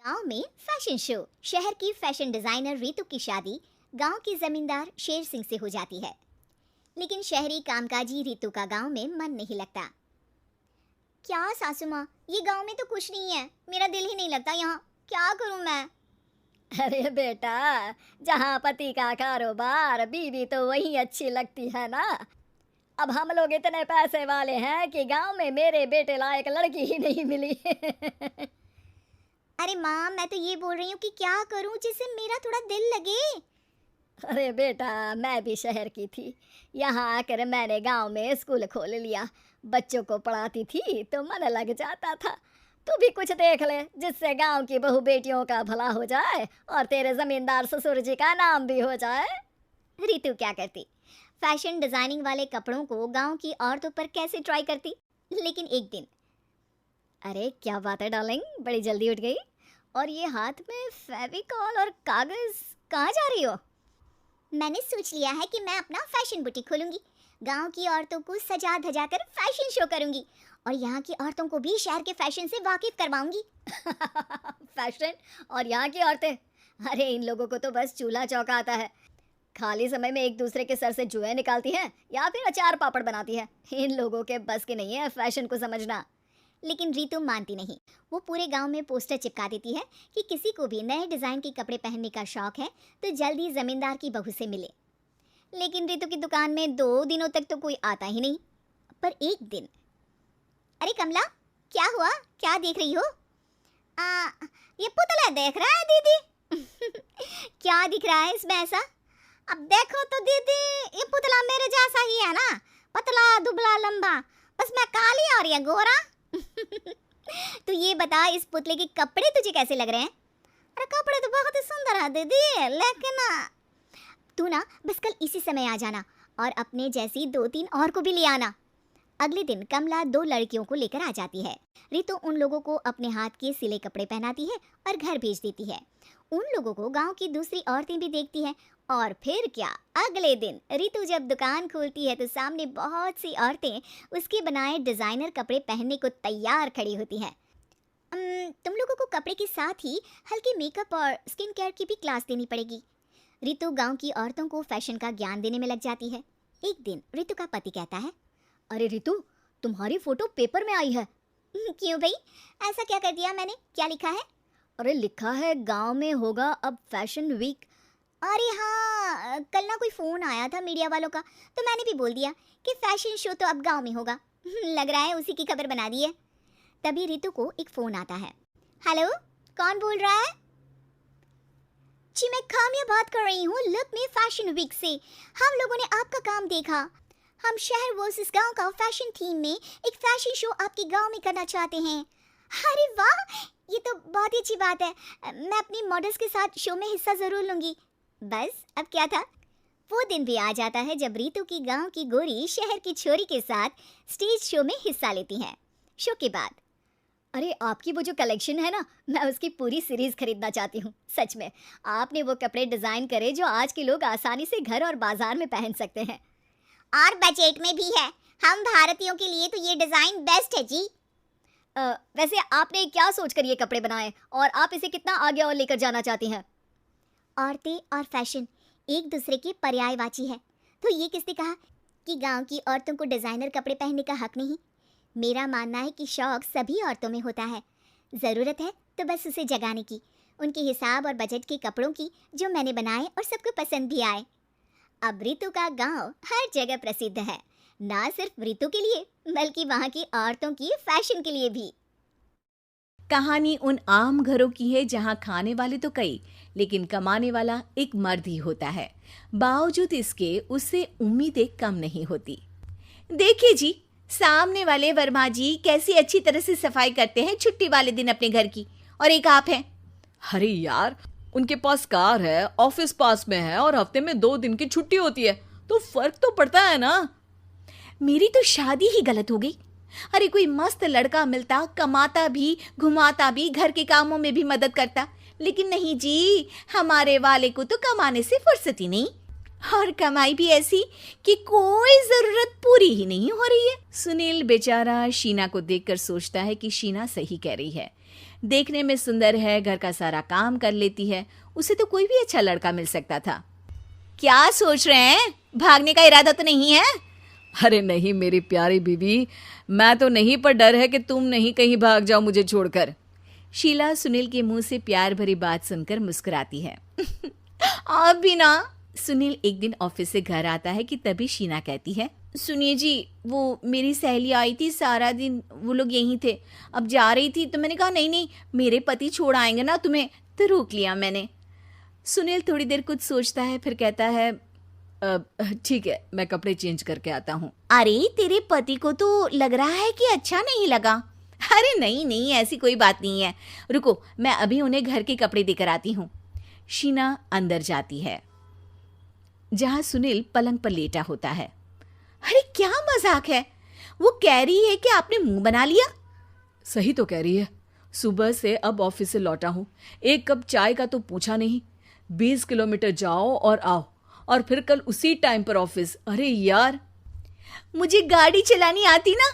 गांव में fashion show. शहर की फैशन डिजाइनर रितु की शादी गांव के जमींदार शेर सिंह से हो जाती है। लेकिन शहरी कामकाजी रितु का गांव में मन नहीं लगता। क्या सासू माँ, ये गांव में तो कुछ नहीं है, मेरा दिल ही नहीं लगता यहाँ, क्या करूँ मैं? अरे बेटा, जहाँ पति का कारोबार बीवी तो वही अच्छी लगती है ना। अब हम लोग इतने पैसे वाले हैं कि गांव में मेरे बेटे लायक लड़की ही नहीं मिली। अरे माँ, मैं तो ये बोल रही हूँ कि क्या करूँ जिससे मेरा थोड़ा दिल लगे। अरे बेटा, मैं भी शहर की थी, यहाँ आकर मैंने गांव में स्कूल खोल लिया। बच्चों को पढ़ाती थी तो मन लग जाता था। तू भी कुछ देख ले जिससे गांव की बहू बेटियों का भला हो जाए और तेरे जमींदार ससुर जी का नाम भी हो जाए। रितु क्या करती? फैशन डिजाइनिंग वाले कपड़ों को गांव की औरतों पर कैसे ट्राई करती। लेकिन एक दिन, अरे क्या बात है डार्लिंग, बड़ी जल्दी उठ गई। और ये हाथ में फेविकॉल और कागज, कहाँ जा रही हो? मैंने सोच लिया है कि मैं अपना फैशन बुटीक खोलूंगी। गांव की औरतों को सजा धजा कर फैशन शो करूंगी और यहाँ की औरतों को भी शहर के फैशन से वाकिफ करवाऊंगी। फैशन और यहाँ की औरतें, अरे इन लोगों को तो बस चूल्हा चौका आता है। खाली समय में एक दूसरे के सर से जुएं निकालती हैं या फिर अचार पापड़ बनाती है। इन लोगों के बस के नहीं है फैशन को समझना। लेकिन रितु मानती नहीं। वो पूरे गांव में पोस्टर चिपका देती है कि किसी को भी नए डिजाइन के कपड़े पहनने का शौक है तो जल्दी जमींदार की बहू से मिले। लेकिन रितु की दुकान में 2 दिनों तक तो कोई आता ही नहीं। पर एक दिन, अरे कमला, क्या हुआ, क्या देख रही हो? ये पुतला देख रहा है दीदी। क्या दिख रहा है इसमें ऐसा? अब देखो तो दीदी, ये पुतला मेरे जैसा ही है ना, पतला दुबला लंबा, बस मैं काली और ये गोरा। तो ये बता, इस पुतले के कपड़े तुझे कैसे लग रहे हैं? अरे कपड़े तो बहुत ही सुंदर है दीदी, लेकिन तू ना बस कल इसी समय आ जाना और अपने जैसी 2-3 और को भी ले आना। अगले दिन कमला 2 लड़कियों को लेकर आ जाती है। रितु उन लोगों को अपने हाथ के सिले कपड़े पहनाती है और घर भेज देती है। उन लोगों को गांव की दूसरी औरतें भी देखती हैं। और फिर क्या, अगले दिन रितु जब दुकान खोलती है तो सामने बहुत सी औरतें उसके बनाए डिजाइनर कपड़े पहनने को तैयार खड़ी होती हैं। तुम लोगों को कपड़े के साथ ही हल्के मेकअप और स्किन केयर की भी क्लास देनी पड़ेगी। रितु गांव की औरतों को फैशन का ज्ञान देने में लग जाती है। एक दिन रितु का पति कहता है, अरे रितु, तुम्हारी फोटो पेपर में आई है। क्यों भाई, ऐसा क्या कर दिया मैंने, क्या लिखा है? अरे लिखा है गांव में होगा अब फैशन वीक। अरे हाँ, कल ना कोई फोन आया था मीडिया वालों का, तो मैंने भी बोल दिया कि फैशन शो तो अब गांव में होगा। लग रहा है उसी की खबर बना दी है। तभी रितु को एक फोन आता है। हेलो, कौन बोल रहा है? जी मैं काम्या बात कर रही हूँ लुक में फैशन वीक से। हम लोगों ने आपका काम देखा। हम शहर वर्सेस गांव का फैशन थीम में एक फैशन शो आपके गांव में करना चाहते हैं। अरे वाह, ये तो बहुत ही अच्छी बात है। मैं अपनी मॉडल्स के साथ शो में हिस्सा जरूर लूंगी। बस अब क्या था। वो दिन भी आ जाता है जब रितु की गांव की गोरी शहर की छोरी के साथ स्टेज शो में हिस्सा लेती हैं। शो के बाद, अरे आपकी वो जो कलेक्शन है ना, मैं उसकी पूरी सीरीज खरीदना चाहती हूँ। सच में आपने वो कपड़े डिजाइन करे जो आज के लोग आसानी से घर और बाजार में पहन सकते हैं। और बजट में भी है। हम भारतीयों के लिए तो ये डिजाइन बेस्ट है जी। वैसे आपने क्या सोचकर ये कपड़े बनाए और आप इसे कितना आगे और लेकर जाना चाहती हैं? औरतें और फैशन एक दूसरे के पर्यायवाची है। तो ये किसने कहा कि गांव की औरतों को डिजाइनर कपड़े पहनने का हक नहीं? मेरा मानना है कि शौक सभी औरतों में होता है। ज़रूरत है तो बस उसे जगाने की, उनके हिसाब और बजट के कपड़ों की, जो मैंने बनाए और सबको पसंद भी आए। अब रितु का गांव हर जगह प्रसिद्ध है, ना सिर्फ रितु के लिए बल्कि वहाँ की औरतों की फैशन के लिए भी। कहानी उन आम घरों की है जहां खाने वाले तो कई, लेकिन कमाने वाला एक मर्द ही होता है। बावजूद इसके उससे उम्मीदें कम नहीं होती। देखिए जी, सामने वाले वर्मा जी कैसी अच्छी तरह से सफाई करते हैं छुट्टी वाले दिन अपने घर की, और एक आप हैं। अरे यार, उनके पास कार है, ऑफिस पास में है और हफ्ते में 2 दिन की छुट्टी होती है, तो फर्क तो पड़ता है ना। मेरी तो शादी ही गलत हो गई। अरे कोई मस्त लड़का मिलता, कमाता भी, घुमाता भी, घर के कामों में भी मदद करता, लेकिन नहीं जी, हमारे वाले को तो कमाने से फुर्सत ही नहीं, और कमाई भी ऐसी कि कोई जरूरत पूरी ही नहीं हो रही है। सुनील बेचारा शीना को देखकर सोचता है कि शीना सही कह रही है। देखने में सुंदर है, घर का सारा काम कर लेती है, उसे तो कोई भी अच्छा लड़का मिल सकता था। क्या सोच रहे हैं? भागने का इरादा तो नहीं है? अरे नहीं मेरी प्यारी बीवी, मैं तो नहीं, पर डर है कि तुम नहीं कहीं भाग जाओ मुझे छोड़कर। शीला सुनील के मुंह से प्यार भरी बात सुनकर मुस्कुराती है। आप भी ना। सुनील एक दिन ऑफिस से घर आता है कि तभी शीना कहती है, सुनिए जी, वो मेरी सहेली आई थी, सारा दिन वो लोग यहीं थे। अब जा रही थी तो मैंने कहा नहीं नहीं, मेरे पति छोड़ आएंगे ना तुम्हें, तो रोक लिया मैंने। सुनील थोड़ी देर कुछ सोचता है, फिर कहता है, ठीक है, मैं कपड़े चेंज करके आता हूँ। अरे तेरे पति को तो लग रहा है कि अच्छा नहीं लगा। अरे नहीं नहीं, ऐसी कोई बात नहीं है, रुको मैं अभी उन्हें घर के कपड़े देकर आती हूँ। शीना अंदर जाती है जहां सुनील पलंग पर लेटा होता है। अरे क्या मजाक है, वो कह रही है कि आपने मुंह बना लिया। सही तो कह रही है, सुबह से अब ऑफिस से लौटा हूँ, एक कप चाय का तो पूछा नहीं। 20 किलोमीटर जाओ और आओ, और फिर कल उसी टाइम पर ऑफिस। अरे यार, मुझे गाड़ी चलानी आती ना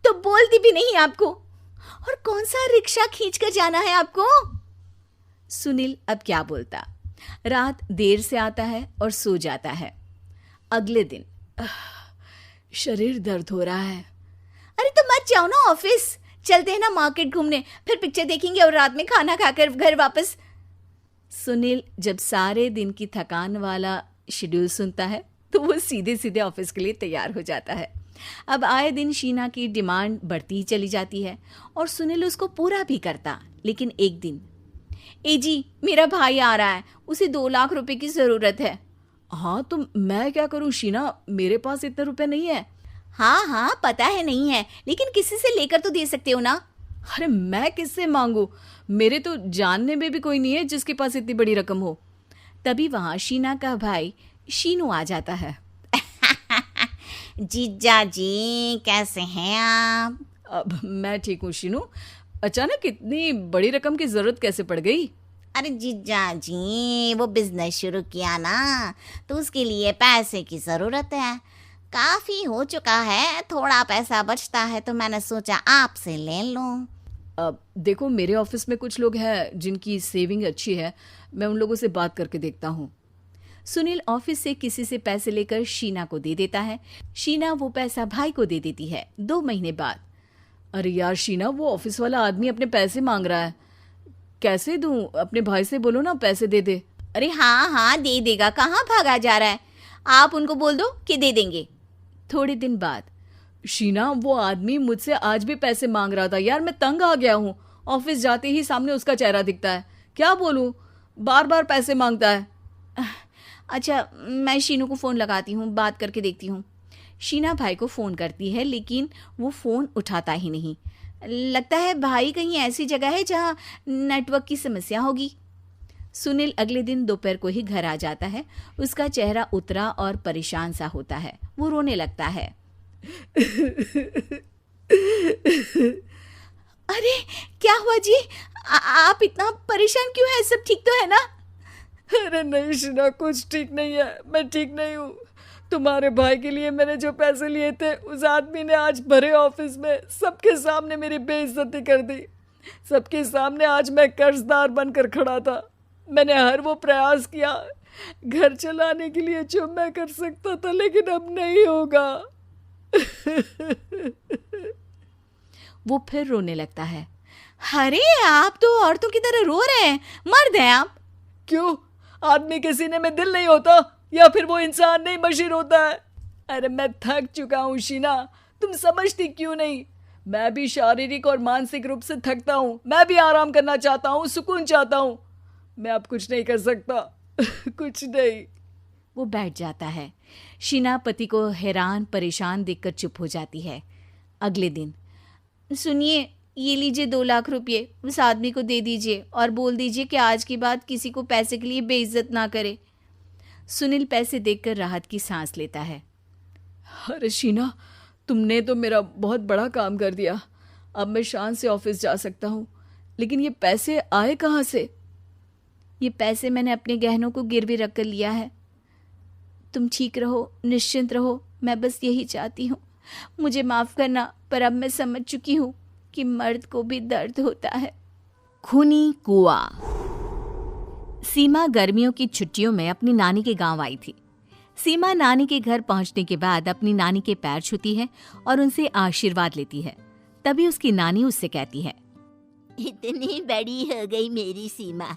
तो बोलती भी नहीं आपको, और कौन सा रिक्शा खींच कर जाना है आपको। सुनील अब क्या बोलता। रात देर से आता है और सो जाता है। अगले दिन शरीर दर्द हो रहा है। अरे तो मत जाओ ना ऑफिस, चलते हैं ना मार्केट घूमने, फिर पिक्चर देखेंगे और रात में खाना खाकर घर वापस। सुनील जब सारे दिन की थकान वाला शेड्यूल सुनता है तो वो सीधे सीधे ऑफिस के लिए तैयार हो जाता है। अब आए दिन शीना की डिमांड बढ़ती ही चली जाती है और सुनील उसको पूरा भी करता। लेकिन एक दिन, ए जी मेरा भाई आ रहा है, उसे 2 लाख रुपए की जरूरत है। हाँ तो मैं क्या करूँ शीना, मेरे पास इतने रुपए नहीं है। हाँ हाँ पता है नहीं है, लेकिन किसी से लेकर तो दे सकते हो ना। अरे मैं किससे मांगू, मेरे तो जानने में भी कोई नहीं है जिसके पास इतनी बड़ी रकम हो। तभी वहां शीना का भाई शीनू आ जाता है। जीजा जी कैसे हैं आप? अब मैं ठीक हूँ शीनू, अचानक इतनी बड़ी रकम की जरूरत कैसे पड़ गई? अरे जीजा जी, वो बिजनेस शुरू किया ना, तो उसके लिए पैसे की ज़रूरत है। काफ़ी हो चुका है, थोड़ा पैसा बचता है तो मैंने सोचा आपसे ले लूं। अब देखो, मेरे ऑफिस में कुछ लोग हैं जिनकी सेविंग अच्छी है, मैं उन लोगों से बात करके देखता हूँ। सुनील ऑफिस से किसी से पैसे लेकर शीना को दे देता है। शीना वो पैसा भाई को दे देती है। 2 महीने बाद, अरे यार शीना, वो ऑफिस वाला आदमी अपने पैसे मांग रहा है, कैसे दूं? अपने भाई से बोलो ना पैसे दे दे। अरे हाँ हाँ दे देगा, कहाँ भागा जा रहा है, आप उनको बोल दो कि दे देंगे। थोड़े दिन बाद, शीना, वो आदमी मुझसे आज भी पैसे मांग रहा था यार, मैं तंग आ गया हूँ। ऑफिस जाते ही सामने उसका चेहरा दिखता है, क्या बोलूँ, बार बार पैसे मांगता है। अच्छा मैं शीनू को फ़ोन लगाती हूँ, बात करके देखती हूँ। शीना भाई को फ़ोन करती है लेकिन वो फ़ोन उठाता ही नहीं। लगता है भाई कहीं ऐसी जगह है जहाँ नेटवर्क की समस्या होगी। सुनील अगले दिन दोपहर को ही घर आ जाता है। उसका चेहरा उतरा और परेशान सा होता है। वो रोने लगता है। अरे क्या हुआ जी, आप इतना परेशान क्यों हैं? सब ठीक तो है ना? अरे नहीं शीना, कुछ ठीक नहीं है, मैं ठीक नहीं हूँ। तुम्हारे भाई के लिए मैंने जो पैसे लिए थे, उस आदमी ने आज भरे ऑफिस में सबके सामने मेरी बेइज्जती कर दी। सबके सामने आज मैं कर्जदार बनकर खड़ा था। मैंने हर वो प्रयास किया घर चलाने के लिए जो मैं कर सकता था, लेकिन अब नहीं होगा। वो फिर रोने लगता है। अरे आप तो औरतों की तरह रो रहे हैं, मर्द हैं आप। क्यों, आदमी के सीने में दिल नहीं होता, या फिर वो इंसान नहीं मशीन होता है? अरे मैं थक चुका हूँ शीना, तुम समझती क्यों नहीं? मैं भी शारीरिक और मानसिक रूप से थकता हूँ, मैं भी आराम करना चाहता हूँ, सुकून चाहता हूँ। मैं अब कुछ नहीं कर सकता। कुछ नहीं। वो बैठ जाता है। शीना पति को हैरान परेशान देखकर चुप हो जाती है। अगले दिन, सुनिए ये लीजिए 2 लाख रुपये, उस आदमी को दे दीजिए और बोल दीजिए कि आज के बाद किसी को पैसे के लिए बेइज्जत ना करे। सुनील पैसे देखकर राहत की सांस लेता है। अरे शीना, तुमने तो मेरा बहुत बड़ा काम कर दिया। अब मैं शान से ऑफिस जा सकता हूँ, लेकिन ये पैसे आए कहाँ से? ये पैसे मैंने अपने गहनों को गिरवी रख कर लिया है। तुम ठीक रहो, निश्चिंत रहो, मैं बस यही चाहती हूँ। मुझे माफ़ करना, पर अब मैं समझ चुकी हूँ कि मर्द को भी दर्द होता है। खूनी कुआं। सीमा गर्मियों की छुट्टियों में अपनी नानी के गांव आई थी। सीमा नानी के घर पहुंचने के बाद अपनी नानी के पैर छूती है और उनसे आशीर्वाद लेती है। तभी उसकी नानी उससे कहती है, इतनी बड़ी हो गई मेरी सीमा,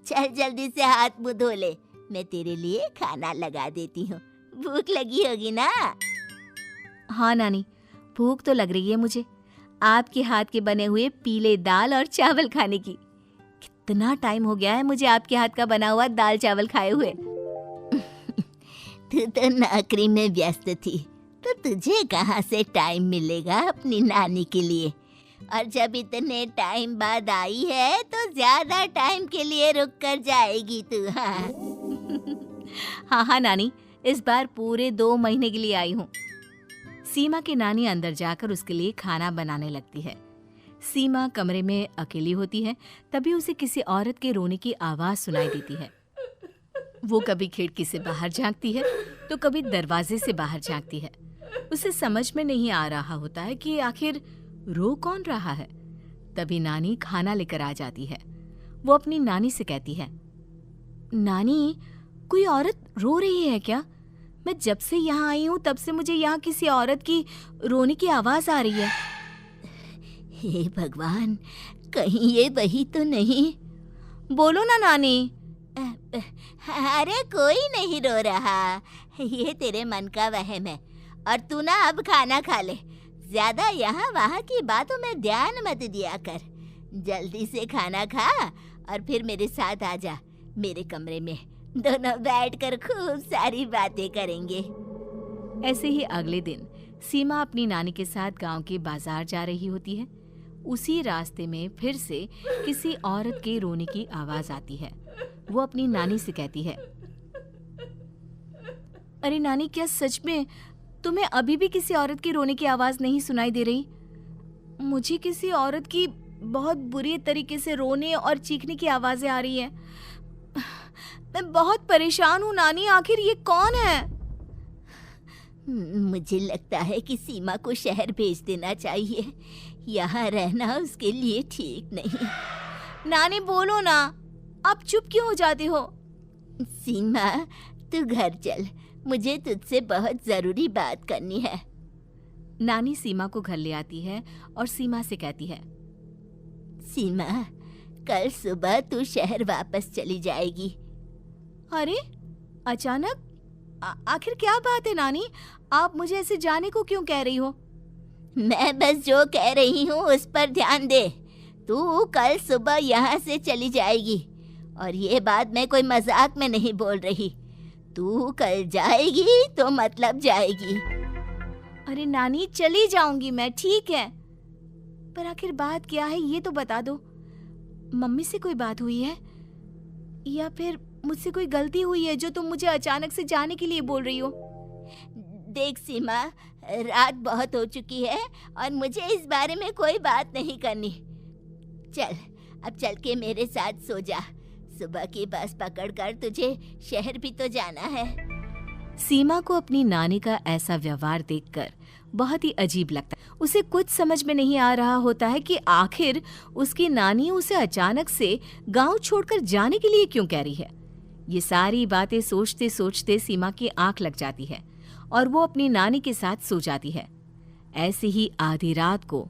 चल जल्दी से हाथ मुंह धो ले, मैं तेरे लिए खाना लगा देती हूँ। भूख लगी होगी ना? हाँ नानी, भूख तो लग रही है मुझे, आपके हाथ के बने हुए पीले दाल और चावल खाने की। कितना टाइम हो गया है मुझे आपके हाथ का बना हुआ दाल चावल खाए हुए। तू तो नौकरी में व्यस्त थी, तो तुझे कहाँ से टाइम मिलेगा अपनी नानी के लिए? और जब इतने टाइम बाद आई है तो ज्यादा टाइम के लिए रुक कर जाएगी तू। हाँ हाँ नानी, इस बार पूरे 2 महीने के लिए आई हूँ। सीमा की नानी अंदर जाकर उसके लिए खाना बनाने लगती है। सीमा कमरे में अकेली होती है, तभी उसे किसी औरत के रोने की आवाज सुनाई देती है। वो कभी खिड़की से बाहर झांकती है तो कभी दरवाजे से बाहर झांकती है। उसे समझ में नहीं आ रहा होता है कि आखिर रो कौन रहा है। तभी नानी खाना लेकर आ जाती है। वो अपनी नानी से कहती है, नानी, कोई औरत रो रही है क्या? मैं जब से यहाँ आई हूँ तब से मुझे यहाँ किसी औरत की रोने की आवाज आ रही है। हे भगवान, कहीं ये वही तो नहीं? बोलो ना नानी। अरे कोई नहीं रो रहा, ये तेरे मन का वहम है। और तू ना अब खाना खा ले, ज्यादा यहाँ वहाँ की बातों में ध्यान मत दिया कर। जल्दी से खाना खा और फिर मेरे साथ आ जा मेरे कमरे में, दोनों बैठकर खूब सारी बातें करेंगे। ऐसे ही अगले दिन सीमा अपनी नानी के साथ गांव के बाजार जा रही होती है। उसी रास्ते में फिर से किसी औरत के रोने की आवाज आती है। वो अपनी नानी से कहती है, अरे नानी, क्या सच में तुम्हें अभी भी किसी औरत की रोने की आवाज नहीं सुनाई दे रही? मुझे किसी औरत की बहुत बुरी तरीके से रोने और चीखने की आवाजें आ रही हैं। मैं बहुत परेशान हूँ नानी, आखिर ये कौन है? मुझे लगता है कि सीमा को शहर भेज देना चाहिए, यहाँ रहना उसके लिए ठीक नहीं। नानी बोलो ना, आप चुप क्यों हो जाती हो? सीमा, तू घर चल, मुझे तुझसे बहुत जरूरी बात करनी है। नानी सीमा को घर ले आती है और सीमा से कहती है, सीमा, कल सुबह तू शहर वापस चली जाएगी। अरे अचानक? आखिर क्या बात है नानी, आप मुझे ऐसे जाने को क्यों कह रही हो? मैं बस जो कह रही हूँ उस पर ध्यान दे। तू कल सुबह यहाँ से चली जाएगी, और ये बात मैं कोई मजाक में नहीं बोल रही। तू कल जाएगी तो मतलब जाएगी। अरे नानी, चली जाऊंगी मैं, ठीक है, पर आखिर बात क्या है ये तो बता दो। मम्मी से कोई बात हुई है या फिर मुझसे कोई गलती हुई है जो तुम मुझे अचानक से जाने के लिए बोल रही हो? देख सीमा, रात बहुत हो चुकी है और मुझे इस बारे में कोई बात नहीं करनी। चल, अब चल के मेरे साथ सो जा। सुबह की बस पकड़कर तुझे शहर भी तो जाना है। सीमा को अपनी नानी का ऐसा व्यवहार देखकर बहुत ही अजीब लगता है। उसे कुछ समझ में नहीं आ रहा होता है कि आखिर उसकी नानी उसे अचानक से गांव छोड़कर जाने के लिए क्यों कह रही है। ये सारी बातें सोचते सोचते सीमा की आंख लग जाती है और वो अपनी नानी के साथ सो जाती है। ऐसे ही आधी रात को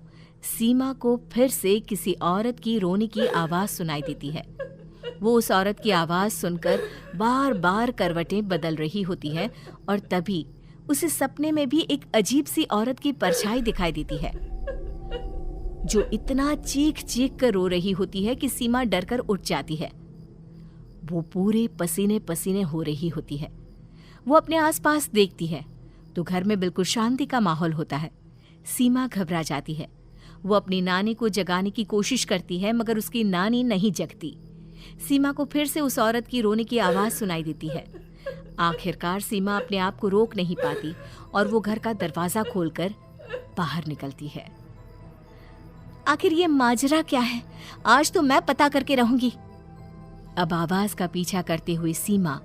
सीमा को फिर से किसी औरत की रोने की आवाज सुनाई देती है। वो उस औरत की आवाज सुनकर बार बार करवटें बदल रही होती है और तभी उसे सपने में भी एक अजीब सी औरत की परछाई दिखाई देती है जो इतना चीख चीख कर रो रही होती है कि सीमा डरकर उठ जाती है। वो पूरे पसीने पसीने हो रही होती है। वो अपने आसपास देखती है तो घर में बिल्कुल शांति का माहौल होता है। सीमा घबरा जाती है। वो अपनी नानी को जगाने की कोशिश करती है मगर उसकी नानी नहीं जगती। सीमा को फिर से उस औरत की रोने की आवाज सुनाई देती है। आखिरकार सीमा अपने आप को रोक नहीं पाती और वो घर का दरवाजा खोलकर बाहर निकलती है। आखिर ये माजरा क्या है? आज तो मैं पता करके रहूंगी। अब आवाज का पीछा करते हुए सीमा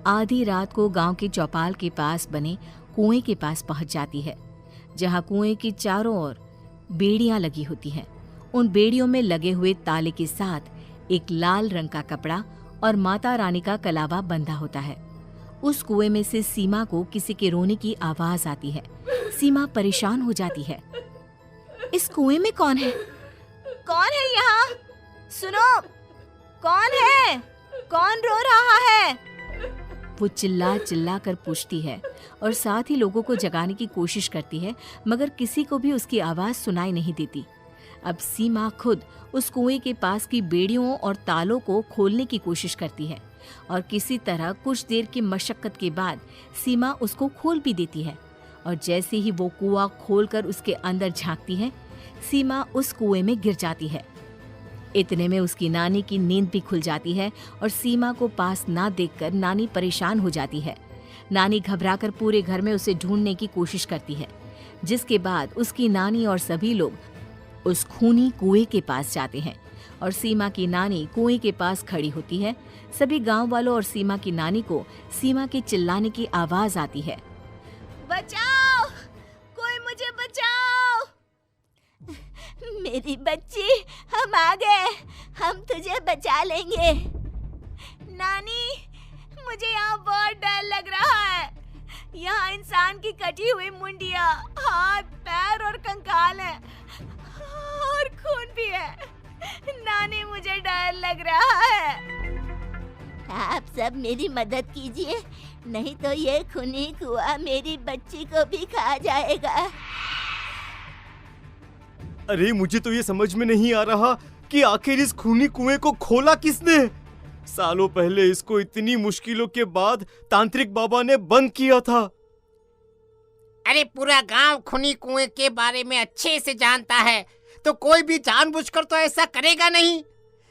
आधी रात को गांव के चौपाल के पास बने कुएं के पास पहुंच जाती है, जहां कुएं की चारों ओर बेड़ियां लगी होती हैं। उन बेड़ियों में लगे हुए ताले के साथ एक लाल रंग का कपड़ा और माता रानी का कलावा बंधा होता है। उस कुएं में से सीमा को किसी के रोने की आवाज आती है। सीमा परेशान हो जाती है। इस कुएं में कौन है? कौन है यहाँ? सुनो, कौन है? कौन रो रहा है? वो चिल्ला चिल्ला कर पूछती है और साथ ही लोगों को जगाने की कोशिश करती है, मगर किसी को भी उसकी आवाज सुनाई नहीं देती। अब सीमा खुद उस कुएं के पास की बेड़ियों और तालों को खोलने की कोशिश करती है और किसी तरह कुछ देर की मशक्कत के बाद सीमा उसको खोल भी देती है। और जैसे ही वो कुआं खोलकर उसके अंदर झांकती है, सीमा उस कुएं में गिर जाती है। इतने में उसकी नानी की नींद भी खुल जाती है और सीमा को पास ना देखकर नानी परेशान हो जाती है। नानी घबराकर पूरे घर में उसे ढूंढने की कोशिश करती है, जिसके बाद उसकी नानी और सभी लोग उस खूनी कुएं के पास जाते हैं और सीमा की नानी कुएं के पास खड़ी होती है। सभी गांव वालों और सीमा की नानी को सीमा के चिल्लाने की आवाज आती है। बचाओ, कोई मुझे बचाओ। मेरी बच्ची, हम आ गए, हम तुझे बचा लेंगे। नानी, मुझे यहाँ बहुत डर लग रहा है। यहाँ इंसान की कटी हुई मुंडिया, हाथ, पैर और कंकाल है और खून भी है। नानी, मुझे डर लग रहा है। आप सब मेरी मदद कीजिए, नहीं तो ये खूनी कुआं मेरी बच्ची को भी खा जाएगा। अरे मुझे तो ये समझ में नहीं आ रहा कि आखिर इस खूनी कुएं को खोला किसने। सालों पहले इसको इतनी मुश्किलों के बाद तांत्रिक बाबा ने बंद किया था। अरे पूरा गांव खूनी कुएं के बारे में अच्छे से जानता है, तो कोई भी जानबूझकर तो ऐसा करेगा नहीं।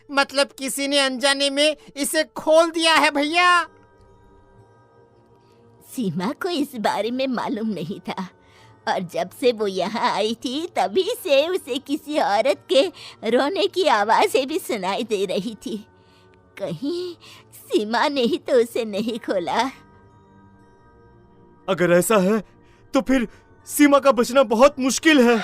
मतलब किसी ने अनजाने में इसे खोल दिया है भैया। सीमा को इस बारे में मालूम नहीं था और जब से वो यहाँ आई थी तभी से उसे किसी औरत के रोने की आवाज़ें भी सुनाई दे रही थी। कहीं सीमा ने ही तो उसे नहीं खोला। अगर ऐसा है तो फिर सीमा का बचना बहुत मुश्किल है।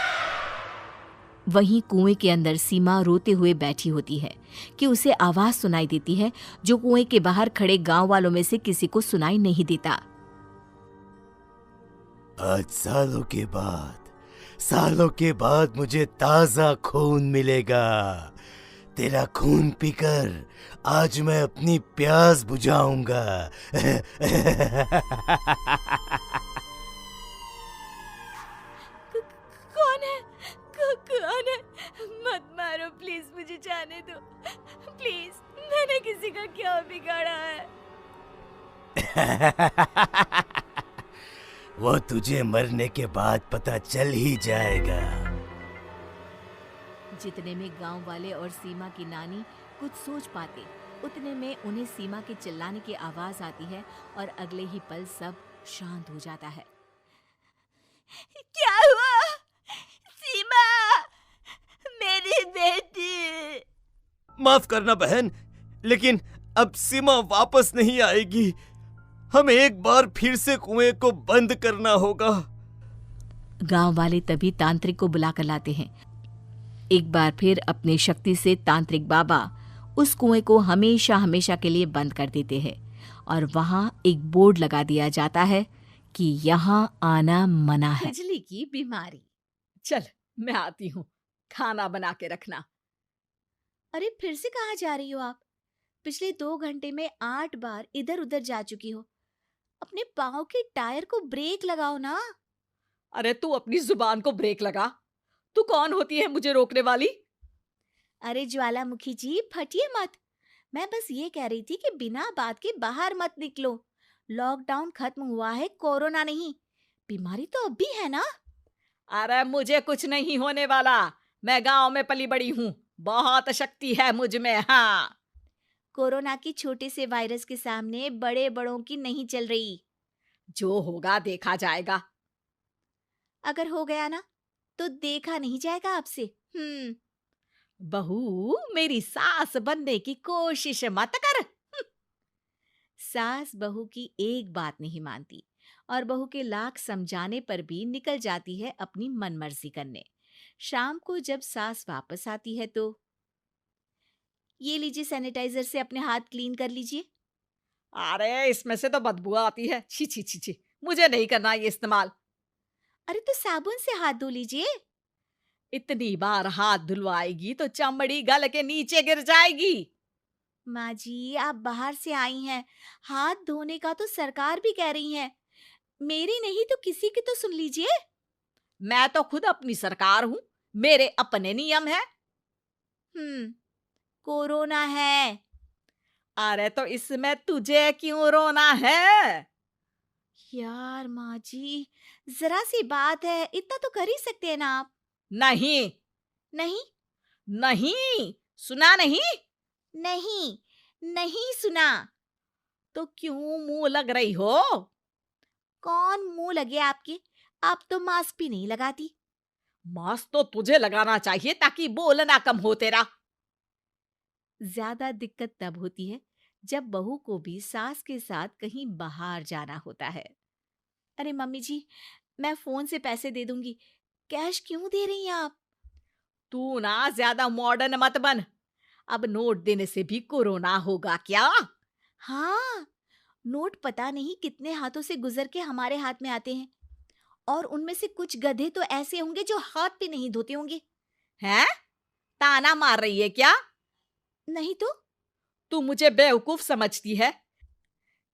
वहीं कुएं के अंदर सीमा रोते हुए बैठी होती है कि उसे आवाज सुनाई देती है जो कुएं के बाहर खड़े गांव वालों में से किसी को सुनाई नहीं देता। आज सालों के बाद मुझे ताजा खून मिलेगा। तेरा खून पीकर आज मैं अपनी प्यास बुझाऊंगा। कौन है? मत मारो प्लीज, मुझे जाने दो प्लीज। मैंने किसी का क्या बिगाड़ा है? वो तुझे मरने के बाद पता चल ही जाएगा। जितने में गांव वाले और सीमा की नानी कुछ सोच पाते, उतने में उन्हें सीमा के चिल्लाने की आवाज आती है और अगले ही पल सब शांत हो जाता है। क्या हुआ? सीमा, मेरी बेटी। माफ करना बहन, लेकिन अब सीमा वापस नहीं आएगी। हमें एक बार फिर से कुएं को बंद करना होगा। गांव वाले तभी तांत्रिक को बुलाकर लाते हैं। एक बार फिर अपनी शक्ति से तांत्रिक बाबा उस कुएं को हमेशा हमेशा के लिए बंद कर देते हैं और वहां एक बोर्ड लगा दिया जाता है कि यहाँ आना मना है। बिजली की बीमारी। चल मैं आती हूँ, खाना बना के रखना। अरे फिर से कहाँ जा रही हो आप? पिछले 2 घंटे में 8 बार इधर उधर जा चुकी हो। अपने पाँव के टायर को ब्रेक लगाओ ना। अरे तू अपनी जुबान को ब्रेक लगा। तू कौन होती है मुझे रोकने वाली? अरे ज्वालामुखी जी, फटिए मत। मैं बस ये कह रही थी कि बिना बात के बाहर मत निकलो। लॉकडाउन खत्म हुआ है, कोरोना नहीं। बीमारी तो अब भी है ना। अरे मुझे कुछ नहीं होने वाला। मैं गांव में पली बड़ी हूँ, बहुत शक्ति है मुझ में। हाँ, कोरोना की छोटे से वायरस के सामने बड़े बड़ों की नहीं चल रही। जो होगा देखा जाएगा। अगर हो गया ना तो देखा नहीं जाएगा आपसे। बहू, मेरी सास बनने की कोशिश मत कर। सास बहू की एक बात नहीं मानती और बहू के लाख समझाने पर भी निकल जाती है अपनी मनमर्जी करने। शाम को जब सास वापस आती है तो ये लीजिए, सैनिटाइजर से अपने हाथ क्लीन कर लीजिए। अरे इसमें से तो बदबू आती है, छी छी छी छी, मुझे नहीं करना ये इस्तेमाल। अरे तो साबुन से हाथ धो लीजिए। इतनी बार हाथ धुलवाएगी तो चमड़ी गल के नीचे गिर जाएगी। माँ जी, आप बाहर से आई हैं, हाथ धोने का तो सरकार भी कह रही है। मेरी नहीं तो किसी की तो सुन लीजिए। मैं तो खुद अपनी सरकार हूँ, मेरे अपने नियम है। कोरोना है। अरे तो इसमें तुझे क्यों रोना है? यार माँ जी, जरा सी बात है, इतना तो कर ही सकते हैं ना आप। नहीं नहीं नहीं, सुना नहीं? नहीं नहीं सुना। तो क्यों मुंह लग रही हो? कौन मुंह लगे आपके? आप तो मास्क भी नहीं लगाती। मास्क तो तुझे लगाना चाहिए ताकि बोलना कम हो तेरा। ज्यादा दिक्कत तब होती है जब बहू को भी सास के साथ कहीं बाहर जाना होता है। अरे मम्मी जी, मैं फोन से पैसे दे दूंगी, कैश क्यों दे रही हैं आप? तू ना ज्यादा मॉडर्न मत बन। अब नोट देने से भी कोरोना होगा क्या? हाँ, नोट पता नहीं कितने हाथों से गुजर के हमारे हाथ में आते हैं, और उनमें से कुछ गधे तो ऐसे होंगे जो हाथ भी नहीं धोते होंगे। हैं? ताना मार रही है क्या? नहीं तो। तू मुझे बेवकूफ समझती है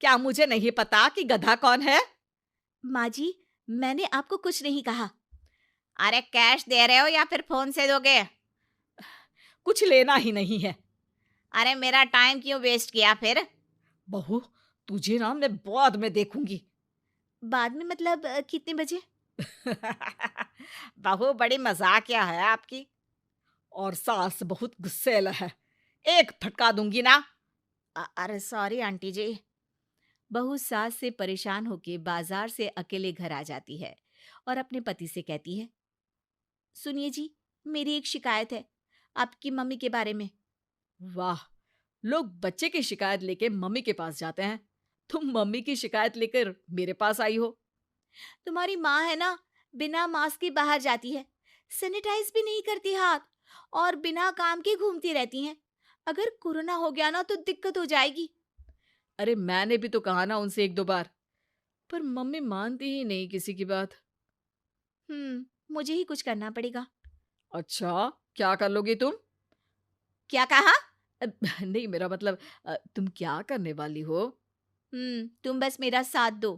क्या? मुझे नहीं पता कि गधा कौन है? माँ जी, मैंने आपको कुछ नहीं कहा। अरे कैश दे रहे हो या फिर फोन से दोगे? कुछ लेना ही नहीं है। अरे मेरा टाइम क्यों वेस्ट किया फिर? बहू, तुझे ना मैं बाद में देखूंगी। बाद में मतलब कितने बजे? बहू बड़ी मजाकिया है आपकी। और सास बहुत गुस्सेल है, एक फटका दूंगी ना। अरे सॉरी आंटी जी। बहू सास से परेशान होके बाजार से अकेले घर आ जाती है और अपने पति से कहती है, सुनिए जी, मेरी एक शिकायत है आपकी मम्मी के बारे में। वाह, लोग बच्चे की शिकायत लेके मम्मी के पास जाते हैं, तुम मम्मी की शिकायत लेकर मेरे पास आई हो। तुम्हारी माँ है ना, बिना मास्क के बाहर जाती है, सैनिटाइज भी नहीं करती हाथ, और बिना काम के घूमती रहती हैं। अगर कोरोना हो गया ना तो दिक्कत हो जाएगी। अरे मैंने भी तो कहा ना उनसे एक दो बार, पर मम्मी मानती ही नहीं किसी की बात। मुझे ही कुछ करना पड़ेगा। अच्छा, क्या कर लोगी तुम? क्या कहा? नहीं, मेरा मतलब तुम क्या करने वाली हो? तुम बस मेरा साथ दो।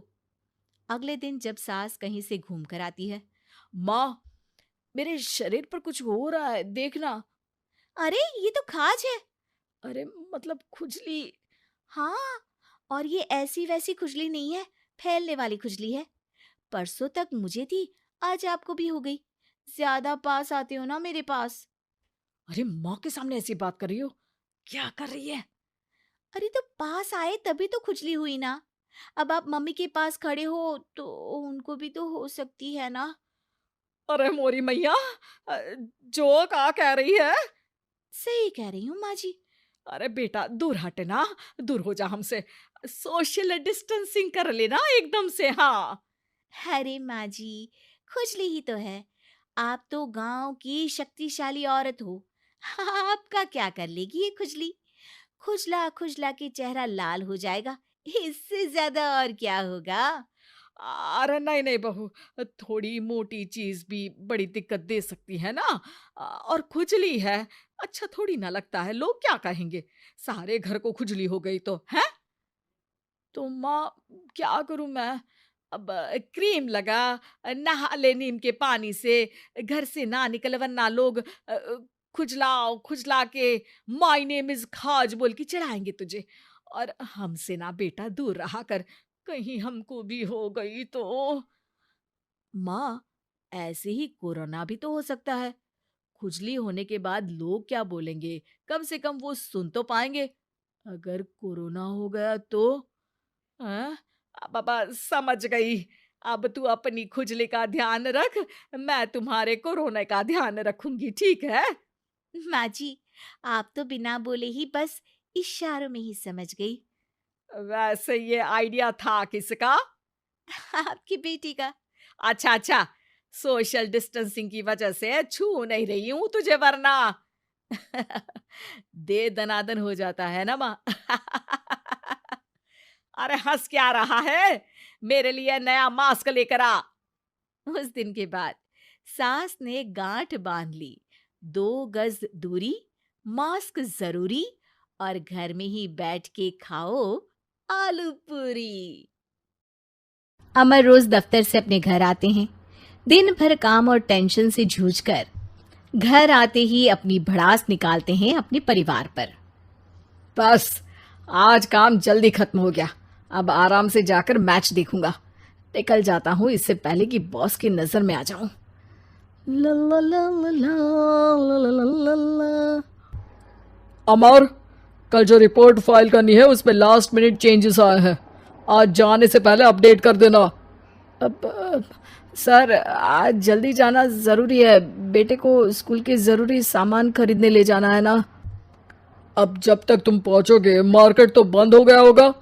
अगले दिन जब सास कहीं से घूम कर आती है, माँ, मेरे शरीर पर कुछ हो रहा है, देखना। अरे ये तो खाज है। अरे मतलब खुजली। हाँ, और ये ऐसी वैसी खुजली नहीं है, फैलने वाली खुजली है। परसों तक मुझे थी, आज आपको भी हो गई। ज्यादा पास आते हो ना मेरे पास। अरे माँ के सामने ऐसी बात कर रही हो? क्या कर रही है? अरे तो पास आए तभी तो खुजली हुई ना। अब आप मम्मी के पास खड़े हो तो उनको भी तो हो सकती है ना। अरे मोरी मैया, जो का कह रही है? सही कह रही हूँ माँ जी। अरे बेटा, दूर हटे ना, दूर हो जा हमसे। सोशल डिस्टेंसिंग कर लेना एकदम से। हाँ। अरे माँ जी, खुजली ही तो है। आप तो गांव की शक्तिशाली औरत हो, आपका क्या कर लेगी ये खुजली? खुजला खुजला के चेहरा लाल हो जाएगा, इससे ज्यादा और क्या होगा? अरे नहीं नहीं बहू, थोड़ी मोटी चीज भी बड़ी दिक्कत दे सकती है ना। और खुजली है, अच्छा थोड़ी ना लगता है, लोग क्या कहेंगे? सारे घर को खुजली हो गई तो है। तो माँ, क्या करूं मैं? अब क्रीम लगा, नहा ले नीम के पानी से, घर से ना निकल वरना लोग खुजलाओ खुजला के माय नेम इज खाज बोल के चढ़ाएंगे तुझे। और हमसे ना बेटा दूर रहा कर, कहीं हमको भी हो गई तो। माँ, ऐसे ही कोरोना भी तो हो सकता है। खुजली होने के बाद लोग क्या बोलेंगे, कम से कम वो सुन तो पाएंगे। अगर कोरोना हो गया तो? हाँ, बाबा समझ गई। अब तू अपनी खुजली का ध्यान रख, मैं तुम्हारे कोरोना का ध्यान रखूंगी, ठीक है? माँ जी, आप तो बिना बोले ही बस इशारों में ही समझ गई। वैसे ये आइडिया था किसका? आपकी बेटी का। अच्छा अच्छा, सोशल डिस्टेंसिंग की वजह से छू नहीं रही हूं तुझे, वरना दे दनादन हो जाता है ना माँ। अरे हंस क्या रहा है, मेरे लिए नया मास्क लेकर आ। उस दिन के बाद सास ने गांठ बांध ली, 2 गज दूरी, मास्क जरूरी, और घर में ही बैठ के खाओ आलू पूरी। अमर रोज दफ्तर से अपने घर आते हैं। दिन भर काम और टेंशन से जूझकर घर आते ही अपनी भड़ास निकालते हैं अपने परिवार पर। बस आज काम जल्दी खत्म हो गया, अब आराम से जाकर मैच देखूंगा। निकल जाता हूँ इससे पहले कि बॉस की नजर में आ जाऊं। ला ला ला ला ला ला ला ला ला। अमर, कल जो रिपोर्ट फाइल करनी है उसमें लास्ट मिनट चेंजेस आए हैं, आज जाने से पहले अपडेट कर देना। सर आज जल्दी जाना जरूरी है, बेटे को स्कूल के जरूरी सामान खरीदने ले जाना है ना। अब जब तक तुम पहुंचोगे मार्केट तो बंद हो गया होगा।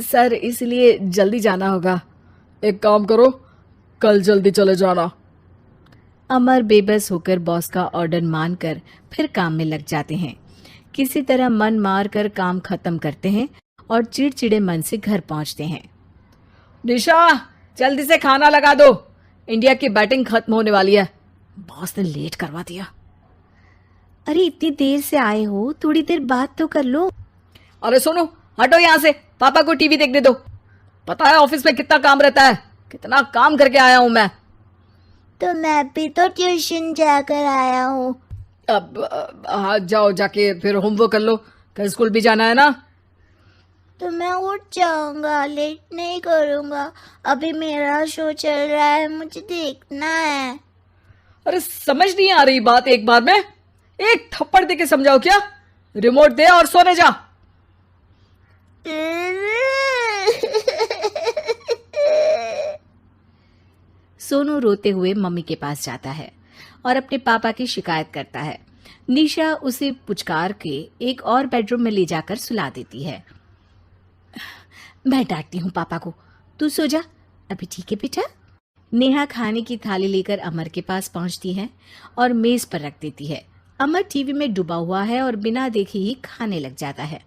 सर इसलिए जल्दी जाना होगा। एक काम करो, कल जल्दी चले जाना। अमर बेबस होकर बॉस का ऑर्डर मानकर फिर काम में लग जाते हैं। किसी तरह मन मार कर काम खत्म करते हैं और चिड़चिड़े मन से घर पहुंचते हैं। निशा जल्दी से खाना लगा दो, इंडिया की बैटिंग खत्म होने वाली है। बॉस ने लेट करवा दिया। अरे इतनी देर से आए हो, थोड़ी देर बात तो कर लो। अरे सुनो, हटो यहाँ से, पापा को टीवी देखने दो। पता है ऑफिस में कितना काम रहता है, कितना काम करके आया हूं मैं। तो मैं भी तो ट्यूशन जाकर आया हूँ। अब हाँ जाओ, जाके फिर होमवर्क कर लो, कल स्कूल भी जाना है ना। तो मैं उठ जाऊंगा, लेट नहीं करूंगा, अभी मेरा शो चल रहा है, मुझे देखना है। अरे समझ नहीं आ रही बात एक बार में, एक थप्पड़ दे के समझाओ क्या। रिमोट दे और सोने जा। सोनू रोते हुए मम्मी के पास जाता है और अपने पापा की शिकायत करता है। निशा उसे पुचकार के एक और बेडरूम में ले जाकर सुला देती है। मैं डांटती हूँ पापा को, तू सो जा अभी, ठीक है बेटा। नेहा खाने की थाली लेकर अमर के पास पहुंचती है और मेज पर रख देती है। अमर टीवी में डूबा हुआ है और बिना देखे ही खाने लग जाता है।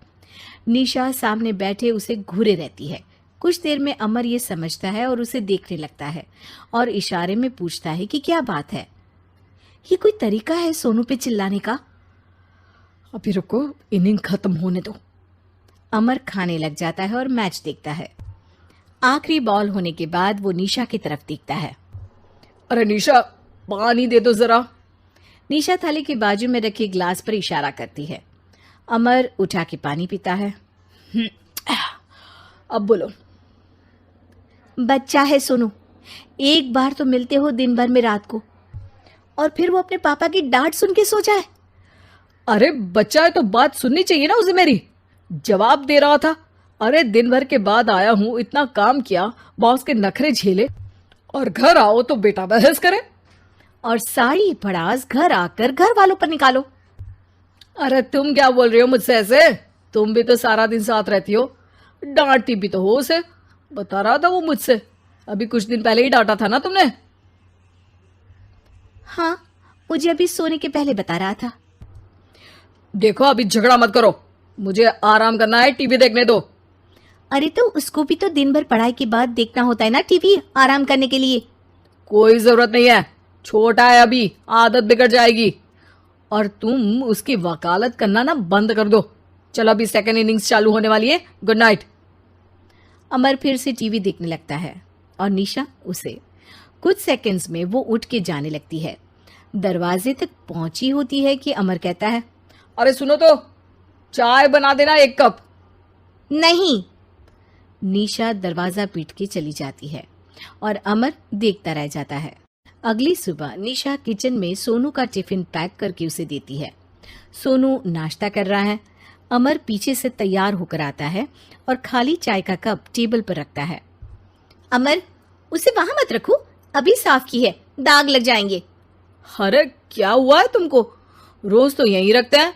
निशा सामने बैठे उसे घूरे रहती है। कुछ देर में अमर ये समझता है और उसे देखने लगता है और इशारे में पूछता है कि क्या बात है। ये कोई तरीका है सोनू पे चिल्लाने का? अभी रुको, इनिंग खत्म होने दो। अमर खाने लग जाता है और मैच देखता है। आखिरी बॉल होने के बाद वो निशा की तरफ देखता है। अरे निशा पानी दे दो जरा। निशा थाली के बाजू में रखे ग्लास पर इशारा करती है। अमर उठा के पानी पीता है। अब बोलो। बच्चा है सोनू, एक बार तो मिलते हो दिन भर में रात को, और फिर वो अपने पापा की डांट सुन के सो जाए। अरे बच्चा है तो बात सुननी चाहिए ना उसे मेरी। जवाब दे रहा था। अरे दिन भर के बाद आया हूं, इतना काम किया, बॉस के नखरे झेले, और घर आओ तो बेटा बहस करे। और सारी भड़ास घर आकर घर वालों पर निकालो। अरे तुम क्या बोल रही हो मुझसे ऐसे? तुम भी तो सारा दिन साथ रहती हो, डांटती भी तो हो उसे। बता रहा था वो मुझसे, अभी कुछ दिन पहले ही डांटा था ना तुमने। हाँ, मुझे अभी सोने के पहले बता रहा था। देखो अभी झगड़ा मत करो, मुझे आराम करना है, टीवी देखने दो। अरे तो उसको भी तो दिन भर पढ़ाई के बाद देखना होता है ना टीवी, आराम करने के लिए। कोई जरूरत नहीं है, छोटा है अभी, आदत बिगड़ जाएगी। और तुम उसकी वकालत करना ना बंद कर दो। चलो अभी सेकंड इनिंग्स चालू होने वाली है, गुड नाइट। अमर फिर से टीवी देखने लगता है और निशा उसे। कुछ सेकंड्स में वो उठ के जाने लगती है। दरवाजे तक पहुंची होती है कि अमर कहता है, अरे सुनो तो, चाय बना देना 1 कप। नहीं। निशा दरवाजा पीट के चली जाती है और अमर देखता रह जाता है। अगली सुबह निशा किचन में सोनू का टिफिन पैक करके उसे देती है। सोनू नाश्ता कर रहा है। अमर पीछे से तैयार होकर आता है और खाली चाय का कप टेबल पर रखता है। अमर, उसे वहां मत रखो, अभी साफ की है, दाग लग जाएंगे। अरे क्या हुआ है तुमको? रोज तो यहीं रखते हैं।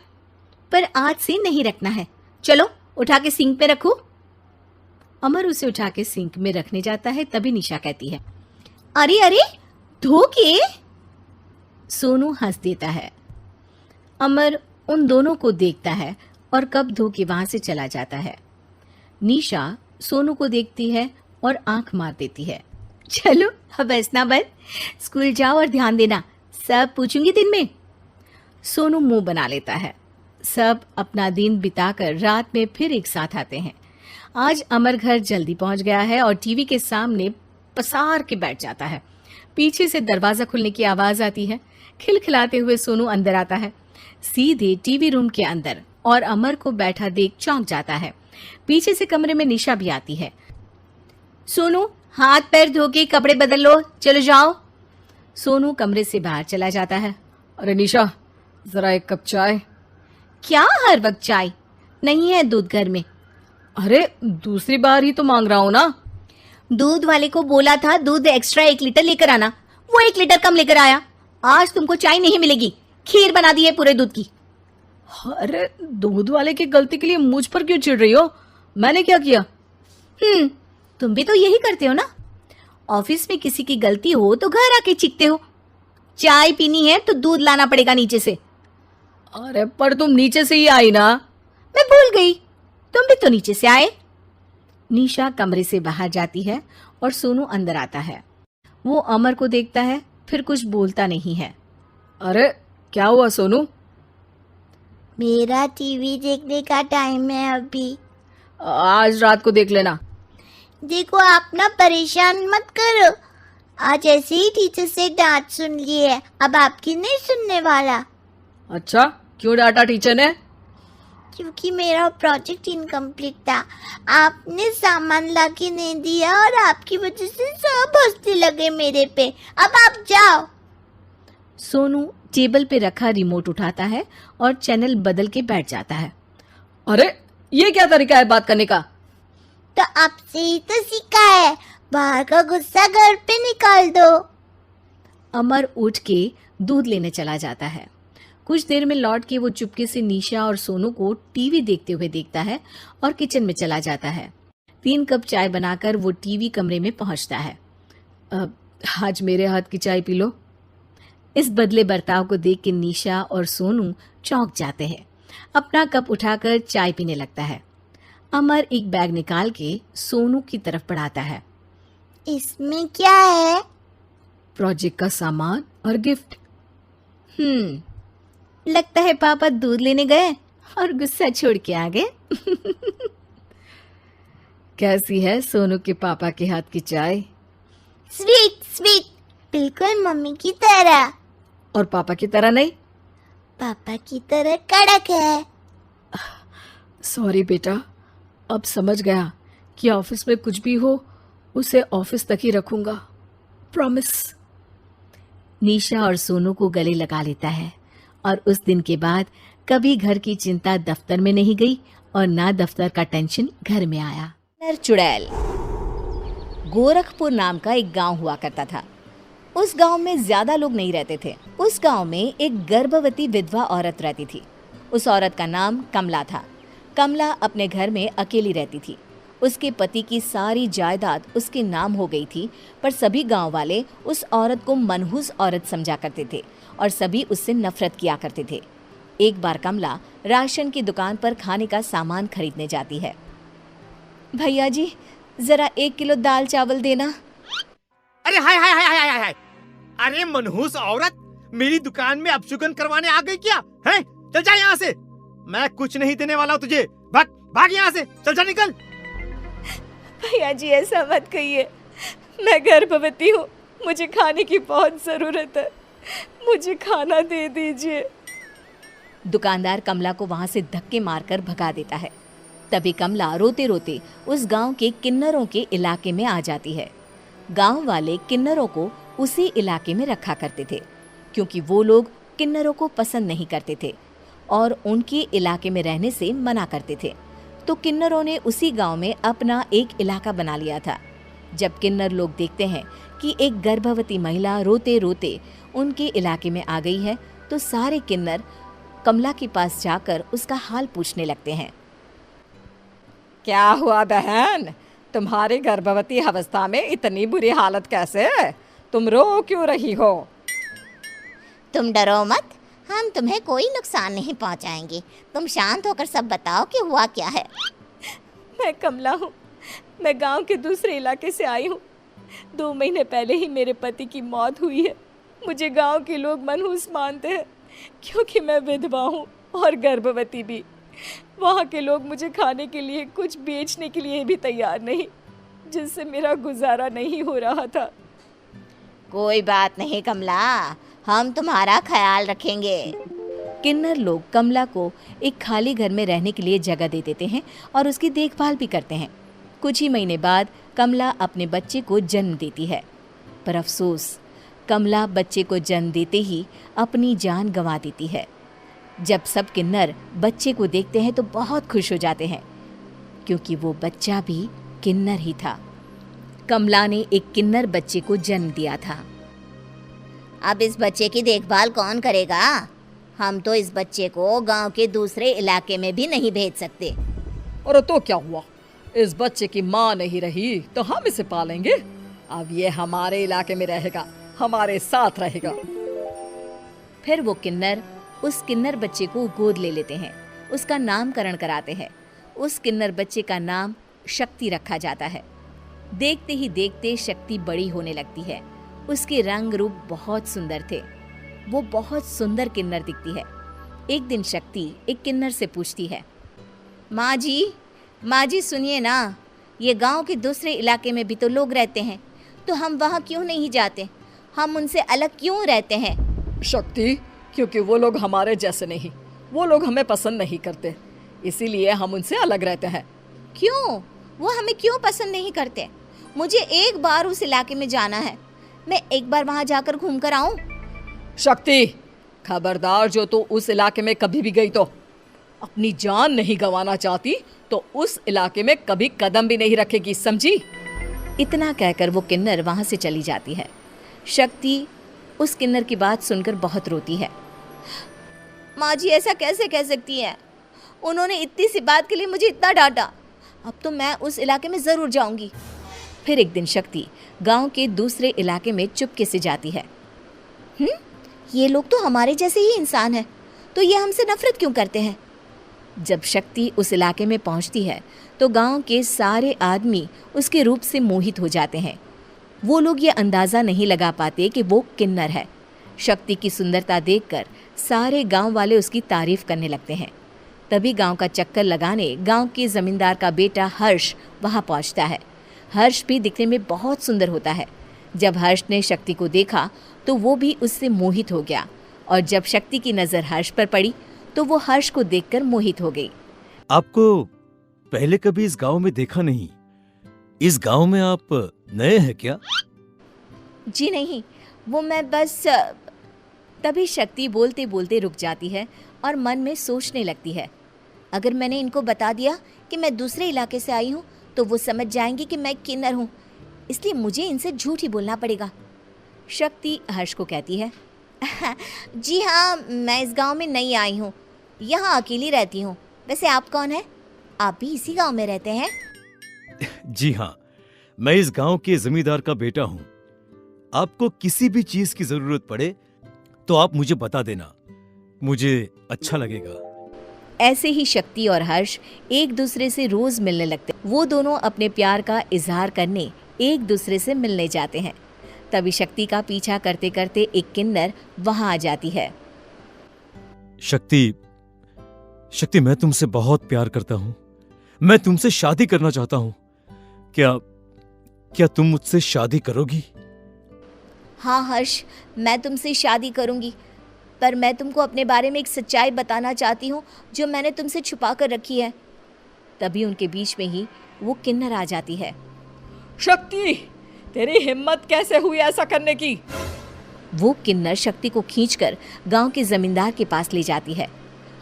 पर आज से नहीं रखना है, चलो उठा के सिंक पे रखो। अमर उसे उठा के सिंक में रखने जाता है, तभी निशा कहती है, अरे अरे, धोखे? सोनू हंस देता है। अमर उन दोनों को देखता है और कब धोके वहां से चला जाता है। निशा सोनू को देखती है और आंख मार देती है। चलो अब हंसना बंद, स्कूल जाओ और ध्यान देना, सब पूछूंगी दिन में। सोनू मुंह बना लेता है। सब अपना दिन बिताकर रात में फिर एक साथ आते हैं। आज अमर घर जल्दी पहुंच गया है और टीवी के सामने पसार के बैठ जाता है। पीछे से दरवाजा खुलने की आवाज आती है। खिलखिलाते हुए सोनू अंदर आता है, सीधे टीवी रूम के अंदर, और अमर को बैठा देख चौंक जाता है। पीछे से कमरे में निशा भी आती है। सोनू, हाथ पैर धो के कपड़े बदल लो, चलो जाओ। सोनू कमरे से बाहर चला जाता है। अरे निशा, जरा एक कप चाय। क्या हर वक्त चाय? नहीं है दूध घर में। अरे दूसरी बार ही तो मांग रहा हूं ना। दूध वाले को बोला था दूध एक्स्ट्रा 1 लीटर लेकर आना, वो 1 लीटर कम लेकर आया। आज तुमको चाय नहीं मिलेगी, खीर बना दी है पूरे दूध की। अरे दूध वाले की गलती के लिए मुझ पर क्यों चिढ़ रही हो? मैंने क्या किया? तुम भी तो यही करते हो ना। ऑफिस में किसी की गलती हो तो घर आके चीखते हो। चाय पीनी है तो दूध लाना पड़ेगा नीचे से। अरे पर तुम नीचे से ही आई ना। मैं भूल गई, तुम भी तो नीचे से आए। निशा कमरे से बाहर जाती है और सोनू अंदर आता है। वो अमर को देखता है, फिर कुछ बोलता नहीं है। अरे क्या हुआ सोनू? मेरा टीवी देखने का टाइम है अभी। आज रात को देख लेना। देखो आप ना परेशान मत करो, आज ऐसे ही टीचर से डांट सुन ली है, अब आपकी नहीं सुनने वाला। अच्छा, क्यों डांटा टीचर ने? क्योंकि मेरा प्रोजेक्ट इनकम्प्लीट था, आपने सामान लाके नहीं दिया और आपकी वजह से सब हंसने लगे मेरे पे। अब आप जाओ। सोनू टेबल पे रखा रिमोट उठाता है और चैनल बदल के बैठ जाता है। अरे ये क्या तरीका है बात करने का? तो आपसे ही तो सीखा है, बाहर का गुस्सा घर पे निकाल दो। अमर उठ के दूध लेने चला जाता है। कुछ देर में लौट के वो चुपके से निशा और सोनू को टीवी देखते हुए देखता है और किचन में चला जाता है। 3 कप चाय बनाकर वो टीवी कमरे में पहुंचता है। आज मेरे हाथ की चाय पी लो। इस बदले बर्ताव को देख के निशा और सोनू चौंक जाते हैं। अपना कप उठाकर चाय पीने लगता है। अमर एक बैग निकाल के सोनू की तरफ बढ़ाता है। इसमें क्या है? प्रोजेक्ट का सामान और गिफ्ट। लगता है पापा दूध लेने गए और गुस्सा छोड़ के आ गए। कैसी है सोनू के पापा के हाथ की चाय? स्वीट स्वीट, बिल्कुल मम्मी की तरह। और पापा की तरह नहीं? पापा की तरह कड़क है। सॉरी बेटा, अब समझ गया कि ऑफिस में कुछ भी हो उसे ऑफिस तक ही रखूंगा, प्रॉमिस। निशा और सोनू को गले लगा लेता है और उस दिन के बाद कभी घर की चिंता दफ्तर में नहीं गई और ना दफ्तर का टेंशन घर में आया। चुड़ैल गोरखपुर नाम का एक गांव हुआ करता था। उस गांव में ज्यादा लोग नहीं रहते थे। उस गांव में एक गर्भवती विधवा औरत रहती थी। उस औरत का नाम कमला था। कमला अपने घर में अकेली रहती थी। उसके पति की सारी जायदाद उसके नाम हो गई थी, पर सभी गांव वाले उस औरत को मनहूस औरत समझा करते थे और सभी उससे नफरत किया करते थे। एक बार कमला राशन की दुकान पर खाने का सामान खरीदने जाती है। भैया जी, जरा 1 किलो दाल चावल देना। अरे हाय हाय हाय हाय हाय हाय! अरे मनहूस औरत, मेरी दुकान में अपशुगन करवाने आ गई क्या? हैं? चल जा यहाँ से, मैं कुछ नहीं देने वाला हूँ तुझे। भाग भाग यहाँ से, चल जा, निकल। भैया जी ऐसा मत कहिए, मैं गर्भवती हूँ, मुझे खाने की बहुत जरूरत है, मुझे खाना दे दीजिए। दुकानदार कमला को वहां से धक्के मारकर भगा देता है। तभी कमला रोते रोते उस गांव के किन्नरों के इलाके में आ जाती है। गांव वाले किन्नरों को उसी इलाके में रखा करते थे, क्योंकि वो लोग किन्नरों को पसंद नहीं करते थे और उनके इलाके में रहने से मना करते थे। तो किन्नरों ने उसी गांव में अपना एक इलाका बना लिया था। जब किन्नर लोग देखते हैं कि एक गर्भवती महिला रोते रोते उनके इलाके में आ गई है, तो सारे किन्नर कमला के पास जाकर उसका हाल पूछने लगते हैं। क्या हुआ बहन, तुम्हारी गर्भवती अवस्था में इतनी बुरी हालत कैसे? तुम रो क्यों रही हो? तुम डरो मत, हम तुम्हें कोई नुकसान नहीं पहुंचाएंगे। तुम शांत होकर सब बताओ कि हुआ क्या है। मैं कमला हूँ। मैं गांव के दूसरे इलाके से आई हूँ। 2 महीने पहले ही मेरे पति की मौत हुई है। मुझे गांव के लोग मनहूस मानते हैं क्योंकि मैं विधवा हूँ और गर्भवती भी। वहाँ के लोग मुझे खाने के लिए कुछ बेचने के लिए भी तैयार नहीं, जिससे मेरा गुजारा नहीं हो रहा था। कोई बात नहीं कमला, हम तुम्हारा ख्याल रखेंगे। किन्नर लोग कमला को एक खाली घर में रहने के लिए जगह दे देते हैं और उसकी देखभाल भी करते हैं। कुछ ही महीने बाद कमला अपने बच्चे को जन्म देती है, पर अफसोस कमला बच्चे को जन्म देते ही अपनी जान गंवा देती है। जब सब किन्नर बच्चे को देखते हैं तो बहुत खुश हो जाते हैं, क्योंकि वो बच्चा भी किन्नर ही था। कमला ने एक किन्नर बच्चे को जन्म दिया था। अब इस बच्चे की देखभाल कौन करेगा? हम तो इस बच्चे को गांव के दूसरे इलाके में भी नहीं भेज सकते। और तो क्या हुआ? इस बच्चे की माँ नहीं रही तो हम इसे पालेंगे। अब ये हमारे इलाके में रहेगा, हमारे साथ रहेगा। फिर वो किन्नर उस किन्नर बच्चे को गोद ले लेते हैं, उसका नामकरण कराते हैं। उस किन्नर बच्चे का नाम शक्ति रखा जाता है। देखते ही देखते शक्ति बड़ी होने लगती है। उसके रंग रूप बहुत सुंदर थे। वो बहुत सुंदर किन्नर दिखती है। एक दिन शक्ति एक किन्नर से पूछती है, माँ जी सुनिए ना, ये गांव के दूसरे इलाके में भी तो लोग रहते हैं, तो हम वहाँ क्यों नहीं जाते? हम उनसे अलग क्यों रहते हैं? शक्ति, क्योंकि वो लोग हमारे जैसे नहीं, वो लोग हमें पसंद नहीं करते, इसीलिए हम उनसे अलग रहते हैं। क्यों? वो हमें क्यों पसंद नहीं करते? मुझे एक बार उस इलाके में जाना है। मैं एक बार वहाँ जाकर घूम कर आऊँ। शक्ति, खबरदार, जो तू उस इलाके में कभी भी गई तो अपनी जान नहीं गंवाना चाहती तो उस इलाके में कभी कदम भी नहीं रखेगी, समझी? इतना कहकर वो किन्नर वहाँ से चली जाती है। शक्ति उस किन्नर की बात सुनकर बहुत रोती है। माँ जी ऐसा कैसे कह सकती है? उन्होंने इतनी सी बात के लिए मुझे इतना डांटा। अब तो मैं उस इलाके में ज़रूर जाऊंगी। फिर एक दिन शक्ति गांव के दूसरे इलाके में चुपके से जाती है। ये लोग तो हमारे जैसे ही इंसान हैं, तो ये हमसे नफरत क्यों करते हैं? जब शक्ति उस इलाके में पहुंचती है तो गांव के सारे आदमी उसके रूप से मोहित हो जाते हैं। वो लोग ये अंदाज़ा नहीं लगा पाते कि वो किन्नर है। शक्ति की सुंदरता देखकर सारे गांव वाले उसकी तारीफ करने लगते हैं। तभी गांव का चक्कर लगाने गांव के जमींदार का बेटा हर्ष वहां पहुंचता है। हर्ष भी दिखने में बहुत सुंदर होता है। जब हर्ष ने शक्ति को देखा तो वो भी उससे मोहित हो गया, और जब शक्ति की नज़र हर्ष पर पड़ी तो वो हर्ष को देखकर मोहित हो गई। आपको पहले कभी इस गांव में देखा नहीं। इस गांव में आप नए हैं क्या? जी नहीं, वो मैं बस। तभी शक्ति बोलते बोलते रुक जाती है और मन में सोचने लगती है, अगर मैंने इनको बता दिया कि मैं दूसरे इलाके से आई हूँ तो वो समझ जाएंगे कि मैं किन्नर हूँ, इसलिए मुझे इनसे झूठ ही बोलना पड़ेगा। शक्ति हर्ष को कहती है, जी हाँ, मैं इस गांव में नई आई हूँ, यहाँ अकेली रहती हूँ। वैसे आप कौन हैं? आप भी इसी गांव में रहते हैं? जी हाँ, मैं इस गांव के जमींदार का बेटा हूँ। आपको किसी भी चीज की जरूरत पड़े तो आप मुझे बता देना, मुझे अच्छा लगेगा। ऐसे ही शक्ति और हर्ष एक दूसरे से रोज मिलने लगते। वो दोनों अपने प्यार का इजहार करने एक दूसरे से मिलने जाते हैं। तभी शक्ति का पीछा करते करते एक किन्नर वहां आ जाती है। शक्ति, मैं तुमसे बहुत प्यार करता हूँ। मैं तुमसे शादी करना चाहता हूँ। क्या तुम मुझसे शादी करोगी? हाँ हर्ष, मैं तुमसे शादी करूंगी, पर मैं तुमको अपने बारे में एक सच्चाई बताना चाहती हूँ जो मैंने तुमसे छुपा कर रखी है। तभी उनके बीच में ही वो किन्नर आ जाती है। शक्ति, तेरी हिम्मत कैसे हुई ऐसा करने की? वो किन्नर शक्ति को खींचकर गांव के जमींदार के पास ले जाती है।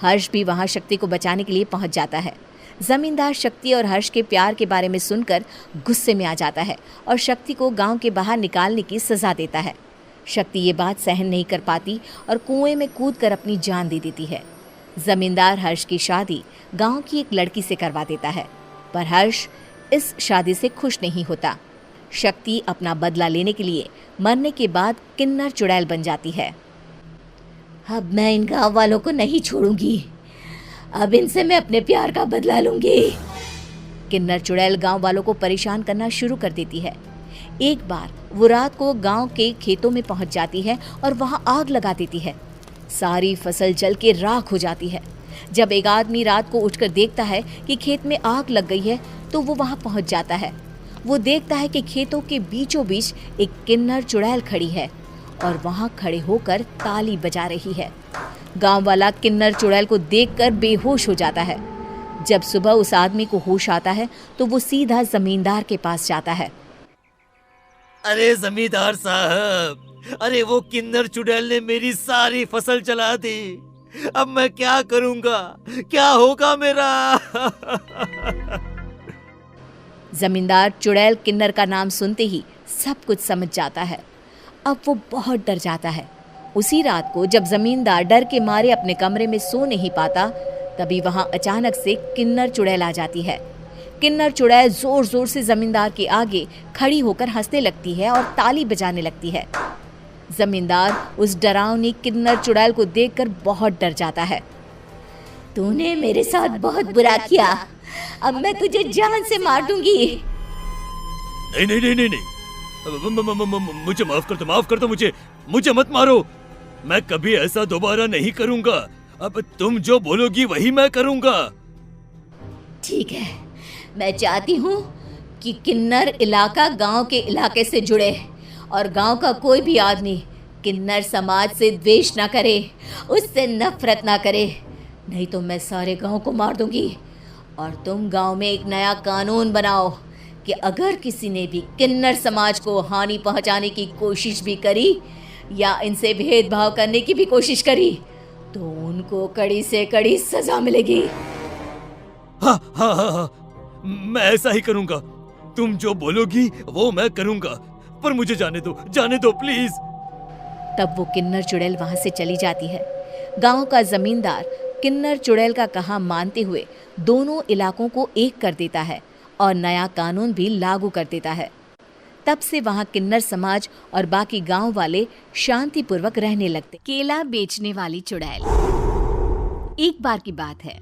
हर्ष भी वहां शक्ति को बचाने के लिए पहुंच जाता है। जमींदार शक्ति और हर्ष के प्यार के बारे में सुनकर गुस्से में आ जाता है और शक्ति को गांव के बाहर निकालने की सजा देता है। शक्ति ये बात सहन नहीं कर पाती और कुएं में कूदकर अपनी जान दे देती है। जमींदार हर्ष की शादी गांव की एक लड़की से करवा देता है, पर हर्ष इस शादी से खुश नहीं होता। शक्ति अपना बदला लेने के लिए मरने के बाद किन्नर चुड़ैल बन जाती है। अब मैं इन गांव वालों को नहीं छोड़ूंगी। अब इनसे मैं अपने प्यार का बदला लूंगी। किन्नर चुड़ैल गांव वालों को परेशान करना शुरू कर देती है। एक बार वो रात को गांव के खेतों में पहुंच जाती है और वहां आग लगा देती है। सारी फसल जल के राख हो जाती है। जब एक आदमी रात को उठकर देखता है कि खेत में आग लग गई है तो वो वहां पहुंच जाता है। वो देखता है कि खेतों के बीचों बीच एक किन्नर चुड़ैल खड़ी है और वहां खड़े होकर ताली बजा रही है। गांव वाला किन्नर चुड़ैल को देखकर बेहोश हो जाता है। जब सुबह उस आदमी को होश आता है तो वो सीधा जमींदार के पास जाता है। अरे जमींदार साहब, अरे वो किन्नर चुड़ैल ने मेरी सारी फसल जला दी। अब मैं क्या करूंगा, क्या होगा मेरा? जमींदार चुड़ैल किन्नर का नाम सुनते ही सब कुछ समझ जाता है। अब वो बहुत डर जाता है। उसी रात को जब जमींदार डर के मारे अपने कमरे में सो नहीं पाता, तभी वहां अचानक से किन्नर चुड़ैल आ जाती है। किन्नर चुड़ैल जोर जोर से जमींदार के आगे खड़ी होकर हंसने लगती है और ताली बजाने लगती है। जमींदार उस डरावनी किन्नर चुड़ैल को देखकर बहुत डर जाता है। तूने मेरे साथ बहुत बुरा किया। अब मैं तुझे जान से मार दूंगी। नहीं नहीं नहीं नहीं नहीं, मुझे माफ कर दो, मुझे मत मारो। मैं कभी ऐसा दोबारा नहीं करूंगा। अब तुम जो बोलोगी वही मैं करूंगा। ठीक है, मैं चाहती हूँ कि किन्नर इलाका गांव के इलाके से जुड़े और गांव का कोई भी आदमी किन्नर समाज से द्वेष ना करे, उससे नफरत ना करे, नहीं तो मैं सारे गांव को मार दूंगी। और तुम गांव में एक नया कानून बनाओ कि अगर किसी ने भी किन्नर समाज को हानि पहुंचाने की कोशिश भी करी या इनसे भेदभाव करने की भी कोशिश करी तो उनको कड़ी से कड़ी सजा मिलेगी। हाँ हाँ हाँ हाँ, मैं ऐसा ही करूंगा। तुम जो बोलोगी वो मैं करूंगा, पर मुझे जाने दो प्लीज। तब वो किन्नर चुड़ैल वहां से चली जाती है। गांव का जमींदार किन्नर चुड़ैल का कहा मानते हुए दोनों इलाकों को एक कर देता है और नया कानून भी लागू कर देता है। तब से वहां किन्नर समाज और बाकी गांव वाले शांतिपूर्वक रहने लगते। केला बेचने वाली चुड़ैल। एक बार की बात है,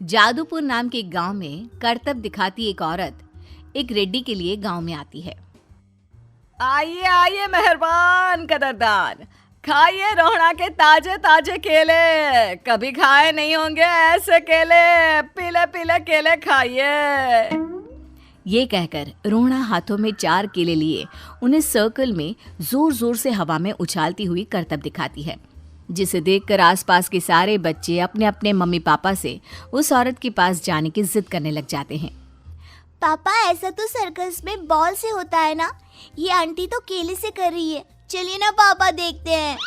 जादूपुर नाम के गांव में करतब दिखाती एक औरत एक रेड्डी के लिए गांव में आती है। आइए आइए मेहरबान कदरदान, खाइए रोहड़ा के ताजे ताजे केले। कभी खाए नहीं होंगे ऐसे केले। पीले पीले केले खाइए। ये कहकर रोहड़ा हाथों में 4 केले लिए उन्हें सर्कल में जोर जोर से हवा में उछालती हुई करतब दिखाती है, जिसे देखकर आसपास के सारे बच्चे अपने अपने मम्मी पापा से उस औरत के पास जाने की जिद करने लग जाते हैं। पापा, ऐसा तो सर्कस में बॉल से होता है ना, ये आंटी तो केले से कर रही है। चलिए ना पापा, देखते हैं।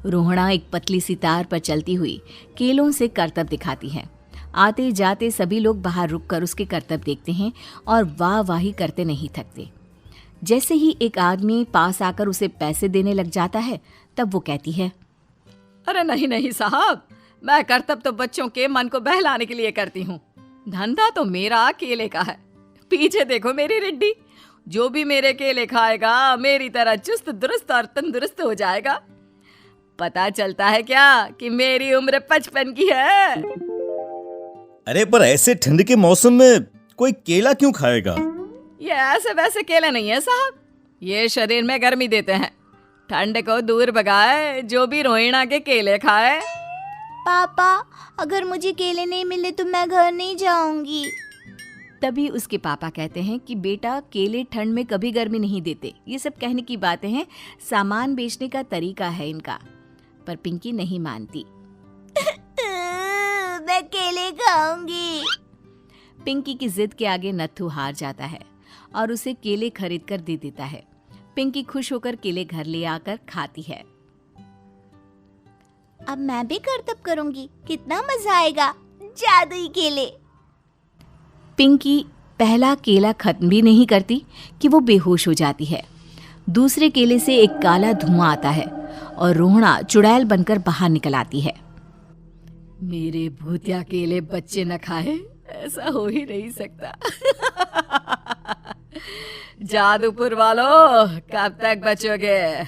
रोहड़ा एक पतली सी तार पर चलती हुई केलों से करतब दिखाती है। आते जाते सभी लोग बाहर रुककर उसके करतब देखते हैं और वाह वाही करते नहीं थकते। जैसे ही एक आदमी पास आकर उसे पैसे देने लग जाता है, तब वो कहती है, अरे नहीं नहीं साहब, मैं करतब तो बच्चों के मन को बहलाने के लिए करती हूँ। धंधा तो मेरा केले का है। पीछे देखो मेरी रिड्डी, जो भी मेरे केले खाएगा मेरी तरह चुस्त दुरुस्त और तंदुरुस्त हो जाएगा। पता चलता है क्या कि मेरी उम्र 55 की है। अरे पर ऐसे ठंड के मौसम में कोई केला क्यों खाएगा? ये ऐसे वैसे केले नहीं है साहब, ये शरीर में गर्मी देते हैं। ठंड को दूर भगाए जो भी रोहिणा के केले खाए। पापा, अगर मुझे केले नहीं मिले तो मैं घर नहीं जाऊंगी। तभी उसके पापा कहते हैं कि बेटा, केले ठंड में कभी गर्मी नहीं देते। ये सब कहने की बातें हैं, सामान बेचने का तरीका है इनका। पर पिंकी नहीं मानती। मैं केले खाऊंगी। पिंकी की जिद के आगे नत्थू हार जाता है और उसे केले खरीद कर दे देता है। पिंकी खुश होकर केले घर ले आकर खाती है। अब मैं भी करतब करूंगी, कितना मजा आएगा। जादुई केले। पिंकी पहला केला खत्म भी नहीं करती कि वो बेहोश हो जाती है। दूसरे केले से एक काला धुआं आता है और रोहड़ा चुड़ैल बनकर बाहर निकल आती है। मेरे भूतिया केले बच्चे न खाए, ऐसा हो ही नहीं सकता। जादूपुर वालों, कब तक बचोगे?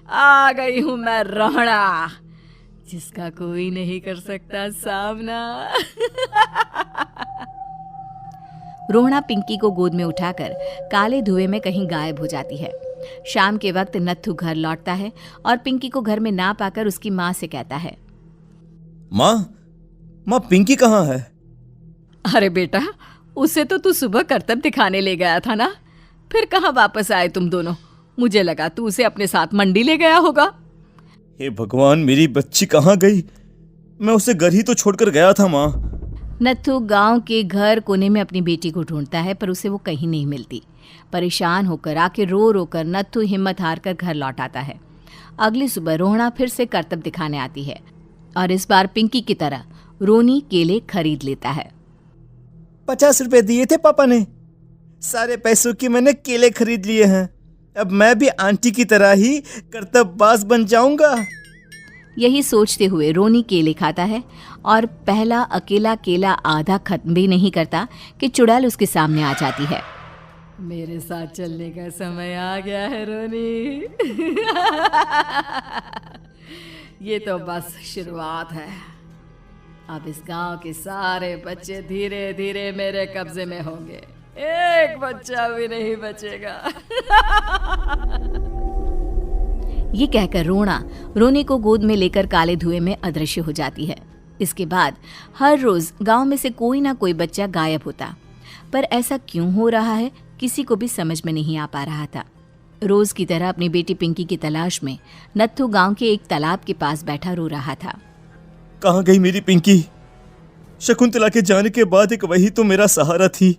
आ गई हूं मैं रोहना, जिसका कोई नहीं कर सकता सामना। रोहना पिंकी को गोद में उठाकर काले धुएं में कहीं गायब हो जाती है। शाम के वक्त नत्थू घर लौटता है और पिंकी को घर में ना पाकर उसकी माँ से कहता है, माँ पिंकी कहाँ है? अरे बेटा, उसे तो तू सुबह करतब दिखाने ले गया था ना, फिर कहाँ वापस आए तुम दोनों? मुझे लगा तू उसे अपने साथ मंडी ले गया होगा। हे भगवान, मेरी बच्ची कहाँ गई? मैं उसे घर ही तो छोड़कर गया था माँ। नत्थू गांव के घर कोने में अपनी बेटी को ढूंढता है, पर उसे वो कहीं नहीं मिलती। परेशान होकर आके रो रो कर नत्थू हिम्मत हार कर घर लौट आता है। अगली सुबह रोहना फिर से करतब दिखाने आती है और इस बार पिंकी की तरह रोनी केले खरीद लेता है। 50 रुपए दिए थे पापा ने, सारे पैसों की मैंने केले खरीद लिए हैं। अब मैं भी आंटी की तरह ही करतबबाज बन जाऊंगा। यही सोचते हुए रोनी केले खाता है और पहला अकेला केला आधा खत्म भी नहीं करता कि चुड़ैल उसके सामने आ जाती है। मेरे साथ चलने का समय आ गया है रोनी। ये तो बस शुरुआत है। अब इस गांव के सारे बच्चे धीरे धीरे मेरे कब्जे में होंगे, एक बच्चा भी नहीं बचेगा। ये कहकर रोनी को गोद में लेकर काले धुएं में अदृश्य हो जाती है। इसके बाद हर रोज गांव में से कोई ना कोई बच्चा गायब होता, पर ऐसा क्यों हो रहा है किसी को भी समझ में नहीं आ पा रहा था। रोज की तरह अपनी बेटी पिंकी की तलाश में नत्थू गांव के एक तालाब के पास बैठा रो रहा था। कहाँ गई मेरी पिंकी? शकुंतला के जाने के बाद एक वही तो मेरा सहारा थी।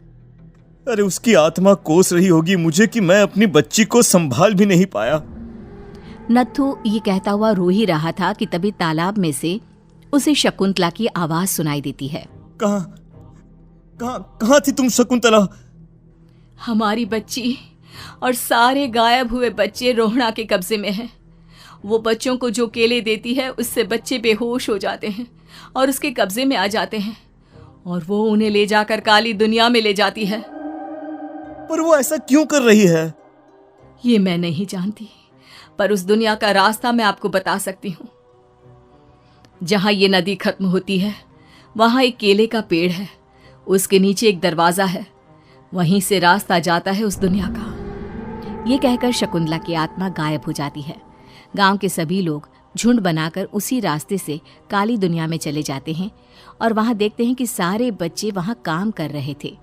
अरे उसकी आत्मा कोस रही होगी मुझे कि मैं अपनी बच्ची को संभाल भी नहीं पाया। नत्थू ये कहता हुआ रो ही रहा था कि तभी तालाब में से उसे शकुंतला की आवाज सुनाई देती है। कहाँ थी तुम शकुंतला? हमारी बच्ची और सारे गायब हुए बच्चे रोहना के कब्जे में हैं। वो बच्चों को जो केले देती है उससे बच्चे बेहोश हो जाते हैं और उसके कब्जे में आ जाते हैं और वो उन्हें ले जाकर काली दुनिया में ले जाती है। पर वो ऐसा क्यों कर रही है? ये मैं नहीं जानती, पर उस दुनिया का रास्ता मैं आपको बता सकती हूँ। जहाँ ये नदी खत्म होती है वहाँ एक केले का पेड़ है, उसके नीचे एक दरवाजा है, वहीं से रास्ता जाता है उस दुनिया का। ये कहकर शकुंतला की आत्मा गायब हो जाती है। गांव के सभी लोग झुंड बनाकर उसी रास्ते से काली दुनिया में चले जाते हैं और वहां देखते हैं कि सारे बच्चे वहां काम कर रहे थे।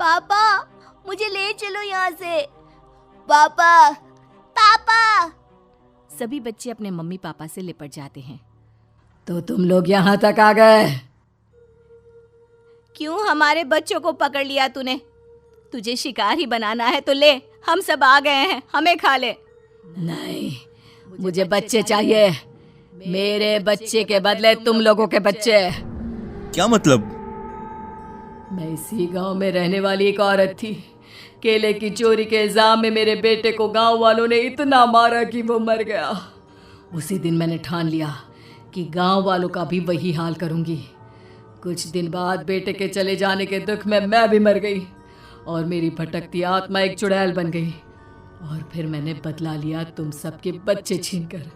पापा, मुझे ले चलो यहाँ से। पापा, पापा। सभी बच्चे अपने मम्मी पापा से लिपट जाते हैं। तो तुम लोग यहाँ तक आ गए? क्यों हमारे बच्चों को पकड़ लिया तूने? तुझे शिकार ही बनाना है तो ले, हम सब आ गए हैं, हमें खा ले। नहीं, मुझे बच्चे चाहिए। मेरे बच्चे के बदले तुम लोगों के बच्चे। क्या मतलब? मैं इसी गांव में रहने वाली एक औरत थी। केले की चोरी के इल्जाम में मेरे बेटे को गांव वालों ने इतना मारा कि वो मर गया। उसी दिन मैंने ठान लिया कि गांव वालों का भी वही हाल करूंगी। कुछ दिन बाद बेटे के चले जाने के दुख में मैं भी मर गई और मेरी भटकती आत्मा एक चुड़ैल बन गई और फिर मैंने बदला लिया तुम सबके बच्चे छीनकर।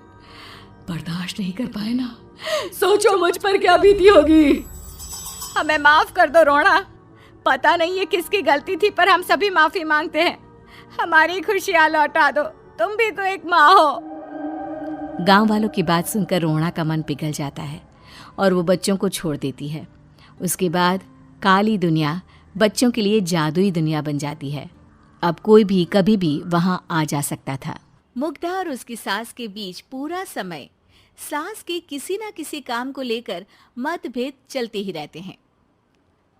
बर्दाश्त नहीं कर पाए ना, सोचो मुझ पर क्या बीती होगी। हमें माफ कर दो रोना, पता नहीं ये किसकी गलती थी पर हम सभी माफी मांगते हैं। हमारी खुशियां लौटा दो, तुम भी तो एक माँ हो। गांव वालों की बात सुनकर रोहना का मन पिघल जाता है और वो बच्चों को छोड़ देती है। उसके बाद काली दुनिया बच्चों के लिए जादुई दुनिया बन जाती है। अब कोई भी कभी भी वहां आ जा सकता था। मुग्धा और उसकी सास के बीच पूरा समय सास के किसी न किसी काम को लेकर मतभेद चलते ही रहते हैं।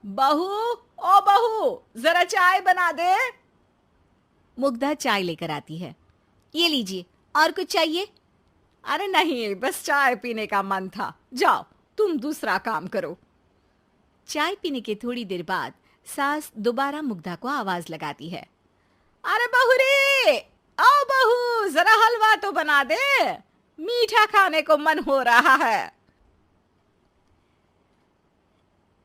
बहू, ओ बहू, जरा चाय बना दे। मुग्धा चाय लेकर आती है। ये लीजिए, और कुछ चाहिए? अरे नहीं, बस चाय पीने का मन था। जाओ तुम दूसरा काम करो। चाय पीने के थोड़ी देर बाद सास दोबारा मुग्धा को आवाज लगाती है। अरे बहू रे, आओ बहू, जरा हलवा तो बना दे, मीठा खाने को मन हो रहा है।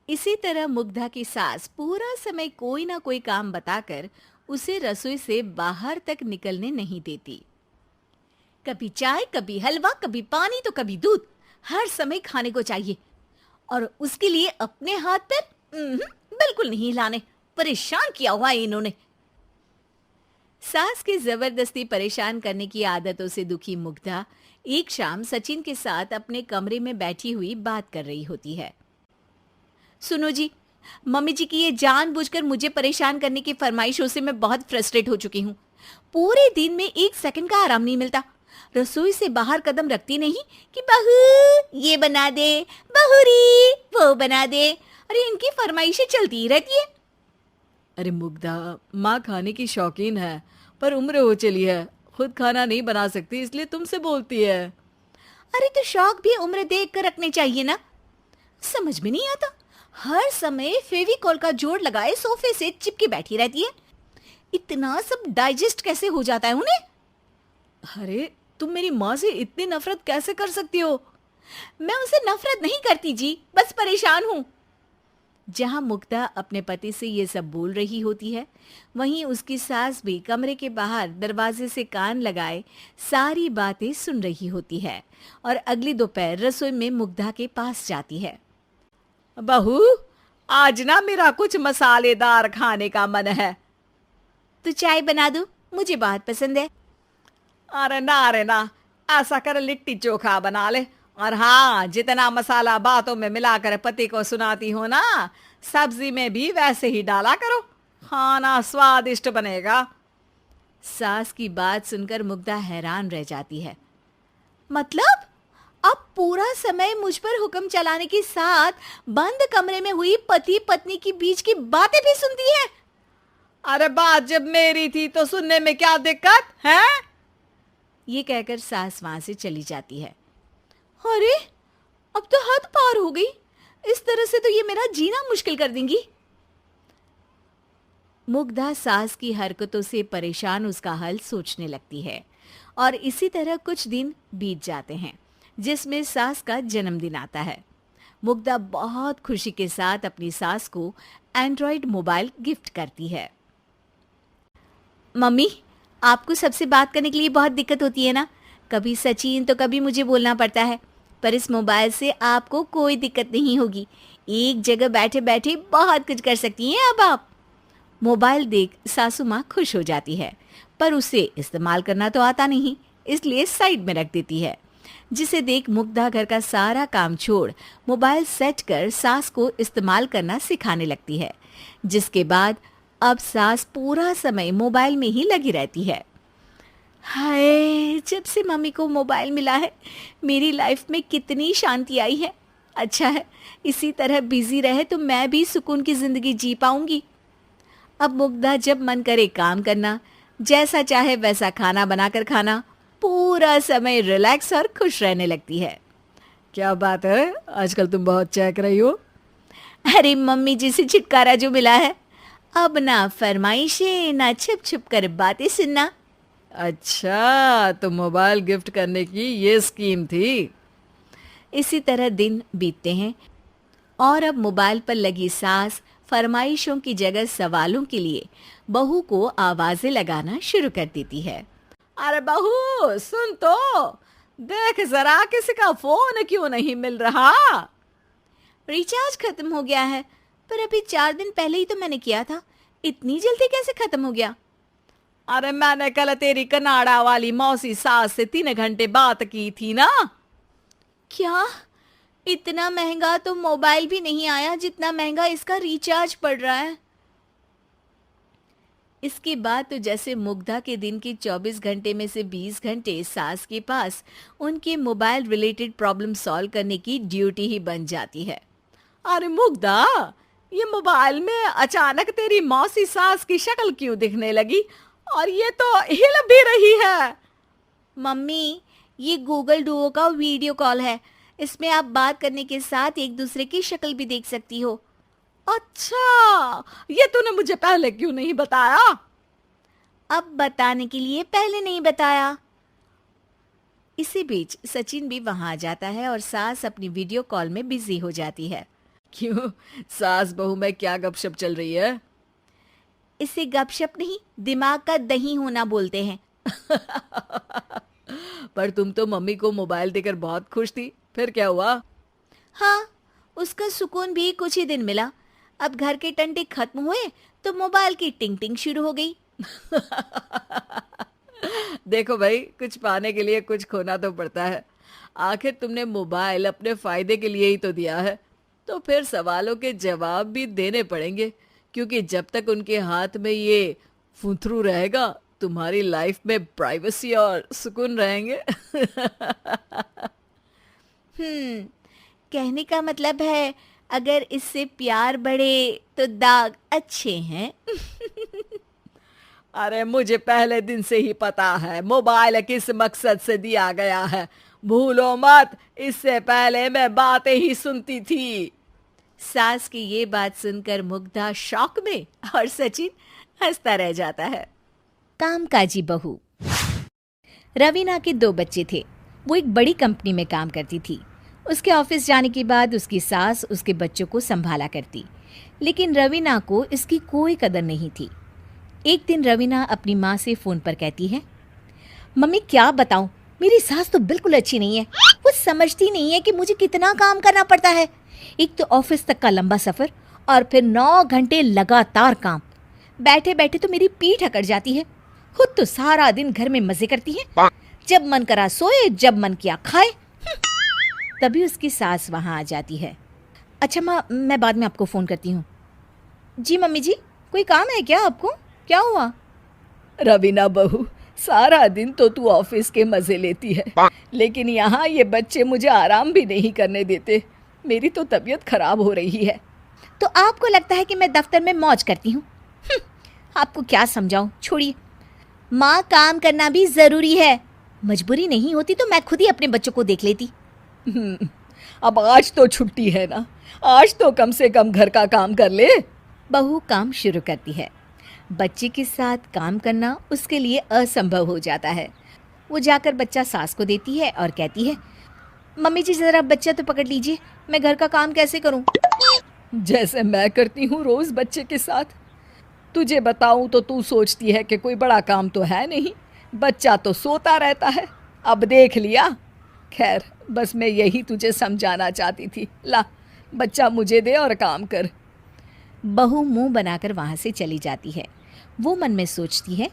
इसी तरह मुग्धा की सास पूरा समय कोई ना कोई काम बताकर उसे रसोई से बाहर तक निकलने नहीं देती। कभी चाय, कभी हलवा, कभी पानी तो कभी दूध, हर समय खाने को चाहिए और उसके लिए अपने हाथ पैर बिल्कुल नहीं हिलाने। परेशान किया हुआ है इन्होंने। सास की जबरदस्ती परेशान करने की आदतों से दुखी मुग्धा एक शाम सचिन के साथ अपने कमरे में बैठी हुई बात कर रही होती है। सुनो जी, मम्मी जी की ये जानबूझकर मुझे परेशान करने की फरमाइशों से मैं बहुत फ्रस्ट्रेट हो चुकी हूँ। पूरे दिन में 1 सेकंड का आराम नहीं मिलता। रसोई से बाहर कदम रखती नहीं कि बहू ये बना दे, बहुरी वो बना दे। अरे इनकी फरमाइशें चलती ही रहती है। अरे मुग्धा, माँ खाने की शौकीन है पर उम्र हो चली है, खुद खाना नहीं बना सकती इसलिए तुमसे बोलती है। अरे तो शौक भी उम्र देख कर रखने चाहिए ना। समझ में नहीं आता, हर समय फेविकॉल का जोड़ लगाए सोफे से चिपके बैठी रहती है। इतना सब डाइजेस्ट कैसे हो जाता है उन्हें? अरे तुम मेरी माँ से इतनी नफरत कैसे कर सकती हो? मैं उनसे नफरत नहीं करती जी, बस परेशान हूँ। जहां मुग्धा अपने पति से ये सब बोल रही होती है, वहीं उसकी सास भी कमरे के बाहर दरवाजे से कान लगाए सारी बातें सुन रही होती है और अगली दोपहर रसोई में मुग्धा के पास जाती है। बहू, आज ना मेरा कुछ मसालेदार खाने का मन है। तो चाय बना दूं? मुझे बहुत पसंद है। अरे ना, ऐसा कर लिट्टी चोखा बना ले। और हाँ, जितना मसाला बातों में मिलाकर पति को सुनाती हो ना, सब्जी में भी वैसे ही डाला करो, खाना स्वादिष्ट बनेगा। सास की बात सुनकर मुग्धा हैरान रह जाती है। मतलब अब पूरा समय मुझ पर हुक्म चलाने के साथ बंद कमरे में हुई पति पत्नी की बीच की बातें भी सुनती है? अरे बात जब मेरी थी तो सुनने में क्या दिक्कत है? ये कहकर सास वहां से चली जाती है। अरे अब तो हद पार हो गई, इस तरह से तो ये मेरा जीना मुश्किल कर देंगी। मुग्धा सास की हरकतों से परेशान उसका हल सोचने लगती है और इसी तरह कुछ दिन बीत जाते हैं, जिसमें सास का जन्मदिन आता है। मुग्धा बहुत खुशी के साथ अपनी सास को एंड्रॉयड मोबाइल गिफ्ट करती है। मम्मी, आपको सबसे बात करने के लिए बहुत दिक्कत होती है ना, कभी सचिन तो कभी मुझे बोलना पड़ता है, पर इस मोबाइल से आपको कोई दिक्कत नहीं होगी। एक जगह बैठे बैठे बहुत कुछ कर सकती हैं अब आप। मोबाइल देख सासू माँ खुश हो जाती है, पर उसे इस्तेमाल करना तो आता नहीं, इसलिए साइड में रख देती है। जिसे देख मुग्धा घर का सारा काम छोड़ मोबाइल सेट कर सास को इस्तेमाल करना सिखाने लगती है, जिसके बाद अब सास पूरा समय मोबाइल में ही लगी रहती है। हाय, जब से मम्मी को मोबाइल मिला है मेरी लाइफ में कितनी शांति आई है। अच्छा है, इसी तरह बिजी रहे तो मैं भी सुकून की जिंदगी जी पाऊंगी। अब मुग्धा जब मन करे काम करना, जैसा चाहे वैसा खाना बनाकर खाना, पूरा समय रिलैक्स और खुश रहने लगती है। क्या बात है, आजकल तुम बहुत चहक रही हो। अरे मम्मी जी से छुटकारा जो मिला है, अब ना फरमाइशें ना छुप छुप कर बातें सुनना। अच्छा, तो मोबाइल गिफ्ट करने की ये स्कीम थी। इसी तरह दिन बीतते हैं और अब मोबाइल पर लगी सास फरमाइशों की जगह सवालों के लिए बहू को आवाजें लगाना शुरू कर देती है। अरे बहू सुन तो, देख जरा किसी का फोन क्यों नहीं मिल रहा? रिचार्ज खत्म हो गया है, पर अभी 4 दिन पहले ही तो मैंने किया था, इतनी जल्दी कैसे खत्म हो गया? अरे मैंने कल तेरी कनाडा वाली मौसी सास से 3 घंटे बात की थी ना। क्या? इतना महंगा तो मोबाइल भी नहीं आया जितना महंगा इसका रिचार्ज पड़ रहा है। इसके बाद तो जैसे मुग्धा के दिन के 24 घंटे में से 20 घंटे सास के पास उनके मोबाइल रिलेटेड प्रॉब्लम सॉल्व करने की ड्यूटी ही बन जाती है। अरे मुग्धा, ये मोबाइल में अचानक तेरी मौसी सास की शक्ल क्यों दिखने लगी और ये तो हिल भी रही है? मम्मी, ये गूगल डुओ का वीडियो कॉल है, इसमें आप बात करने के साथ एक दूसरे की शक्ल भी देख सकती हो। अच्छा, ये तूने मुझे पहले क्यों नहीं बताया? अब बताने के लिए पहले नहीं बताया। इसी बीच सचिन भी वहां आ जाता है और सास अपनी वीडियो कॉल में बिजी हो जाती है। क्यों, सास बहू में क्या गपशप चल रही है? इसे गपशप नहीं, दिमाग का दही होना बोलते हैं। पर तुम तो मम्मी को मोबाइल देकर बहुत खुश थी, फिर क्या हुआ? हाँ, उसका सुकून भी कुछ ही दिन मिला। अब घर के टंटे खत्म हुए तो मोबाइल की टिंग टिंग शुरू हो गई। देखो भाई, कुछ पाने के लिए कुछ खोना तो पड़ता है। आखिर तुमने मोबाइल अपने फायदे के लिए ही तो दिया है, तो फिर सवालों के जवाब भी देने पड़ेंगे, क्योंकि जब तक उनके हाथ में ये फुंथरू रहेगा, तुम्हारी लाइफ में प्राइवेसी और सुकून रहेंगे। कहने का मतलब है अगर इससे प्यार बढ़े तो दाग अच्छे हैं। अरे मुझे पहले दिन से ही पता है मोबाइल किस मकसद से दिया गया है। भूलो मत, इससे पहले मैं बातें ही सुनती थी। सास की ये बात सुनकर मुग्धा शॉक में और सचिन हंसता रह जाता है। कामकाजी बहू। रवीना के 2 बच्चे थे। वो एक बड़ी कंपनी में काम करती थी। उसके ऑफिस जाने के बाद उसकी सास उसके बच्चों को संभाला करती, लेकिन रवीना को इसकी कोई कदर नहीं थी। एक दिन रवीना अपनी माँ से फ़ोन पर कहती है, मम्मी क्या बताऊं, मेरी सास तो बिल्कुल अच्छी नहीं है। वो समझती नहीं है कि मुझे कितना काम करना पड़ता है। एक तो ऑफिस तक का लंबा सफ़र और फिर 9 घंटे लगातार काम। बैठे बैठे तो मेरी पीठ अकड़ जाती है। खुद तो सारा दिन घर में मज़े करती है, जब मन करा सोए, जब मन किया खाए। तभी उसकी सास वहाँ आ जाती है। अच्छा माँ, मैं बाद में आपको फ़ोन करती हूँ। जी मम्मी जी, कोई काम है क्या आपको? क्या हुआ? रवीना बहू, सारा दिन तो तू ऑफिस के मजे लेती है, लेकिन यहाँ ये बच्चे मुझे आराम भी नहीं करने देते। मेरी तो तबीयत खराब हो रही है। तो आपको लगता है कि मैं दफ्तर में मौज करती हूँ? आपको क्या समझाऊँ, छोड़िए। माँ, काम करना भी ज़रूरी है। मजबूरी नहीं होती तो मैं खुद ही अपने बच्चों को देख लेती। अब आज तो छुट्टी है ना, आज तो कम से कम घर का काम कर ले। बहू काम शुरू करती है। बच्चे के साथ काम करना उसके लिए असंभव हो जाता है। वो जाकर बच्चा सास को देती है और कहती है, मम्मी जी ज़रा बच्चा तो पकड़ लीजिए, मैं घर का काम कैसे करूं? जैसे मैं करती हूँ रोज बच्चे के साथ। तुझे बताऊं तो तू सोचती है कि कोई बड़ा काम तो है नहीं, बच्चा तो सोता रहता है। अब देख लिया। खैर, बस मैं यही तुझे समझाना चाहती थी। ला, बच्चा मुझे दे और काम कर। बहू मुंह बनाकर वहाँ से चली जाती है। वो मन में सोचती है,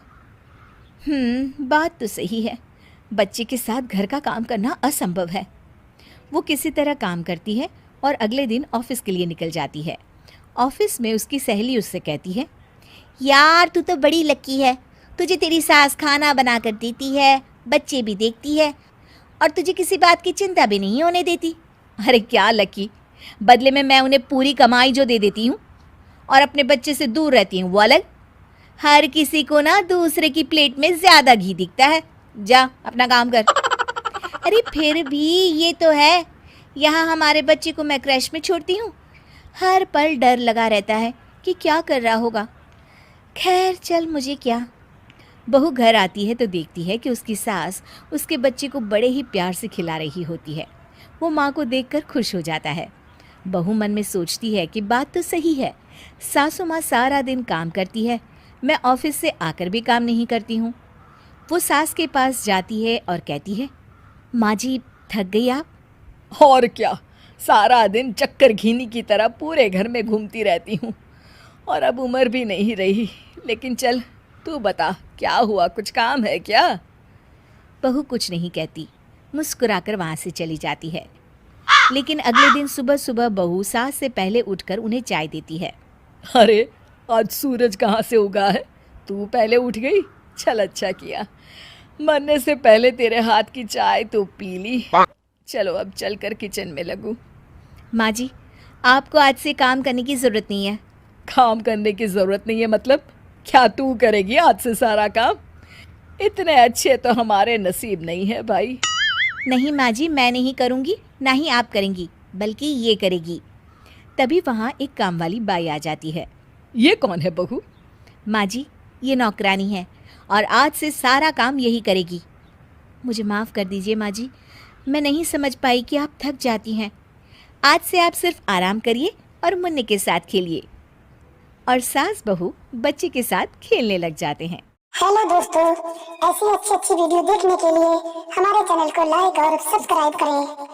बात तो सही है, बच्चे के साथ घर का काम करना असंभव है। वो किसी तरह काम करती है और अगले दिन ऑफिस के लिए निकल जाती है। ऑफिस में उसकी सहेली उससे कहती है, यार तू तो बड़ी लकी है, तुझे तेरी सास खाना बना कर देती है, बच्चे भी देखती है और तुझे किसी बात की चिंता भी नहीं होने देती। अरे क्या लकी, बदले में मैं उन्हें पूरी कमाई जो दे देती हूँ और अपने बच्चे से दूर रहती हूँ, वो अलग। हर किसी को ना दूसरे की प्लेट में ज़्यादा घी दिखता है। जा अपना काम कर। अरे फिर भी ये तो है, यहाँ हमारे बच्चे को मैं क्रैश में छोड़ती हूँ, हर पल डर लगा रहता है कि क्या कर रहा होगा। खैर चल, मुझे क्या। बहू घर आती है तो देखती है कि उसकी सास उसके बच्चे को बड़े ही प्यार से खिला रही होती है। वो माँ को देखकर खुश हो जाता है। बहू मन में सोचती है कि बात तो सही है, सासू माँ सारा दिन काम करती है, मैं ऑफिस से आकर भी काम नहीं करती हूँ। वो सास के पास जाती है और कहती है, माँ जी थक गई आप? और क्या, सारा दिन चक्कर घीनी की तरह पूरे घर में घूमती रहती हूँ और अब उम्र भी नहीं रही। लेकिन चल तू बता, क्या हुआ, कुछ काम है क्या? बहू कुछ नहीं कहती, मुस्कुराकर वहाँ से चली जाती है। लेकिन अगले दिन सुबह सुबह बहू सास से पहले उठकर उन्हें चाय देती है। अरे आज सूरज कहाँ से उगा है, तू पहले उठ गई? चल अच्छा किया, मरने से पहले तेरे हाथ की चाय तो पी ली। चलो अब चलकर किचन में लगूं। माँ जी, आपको आज से काम करने की ज़रूरत नहीं है। काम करने की ज़रूरत नहीं है मतलब? क्या तू करेगी आज से सारा काम? इतने अच्छे तो हमारे नसीब नहीं है भाई। नहीं माँ जी, मैं नहीं करूँगी, ना ही आप करेंगी, बल्कि ये करेगी। तभी वहाँ एक काम वाली बाई आ जाती है। ये कौन है बहू? माँ जी, ये नौकरानी है और आज से सारा काम यही करेगी। मुझे माफ़ कर दीजिए माँ जी, मैं नहीं समझ पाई कि आप थक जाती हैं। आज से आप सिर्फ आराम करिए और मुन्ने के साथ खेलिए। और सास बहू बच्चे के साथ खेलने लग जाते हैं। हेलो दोस्तों, ऐसी अच्छी वीडियो देखने के लिए हमारे चैनल को लाइक और सब्सक्राइब करें।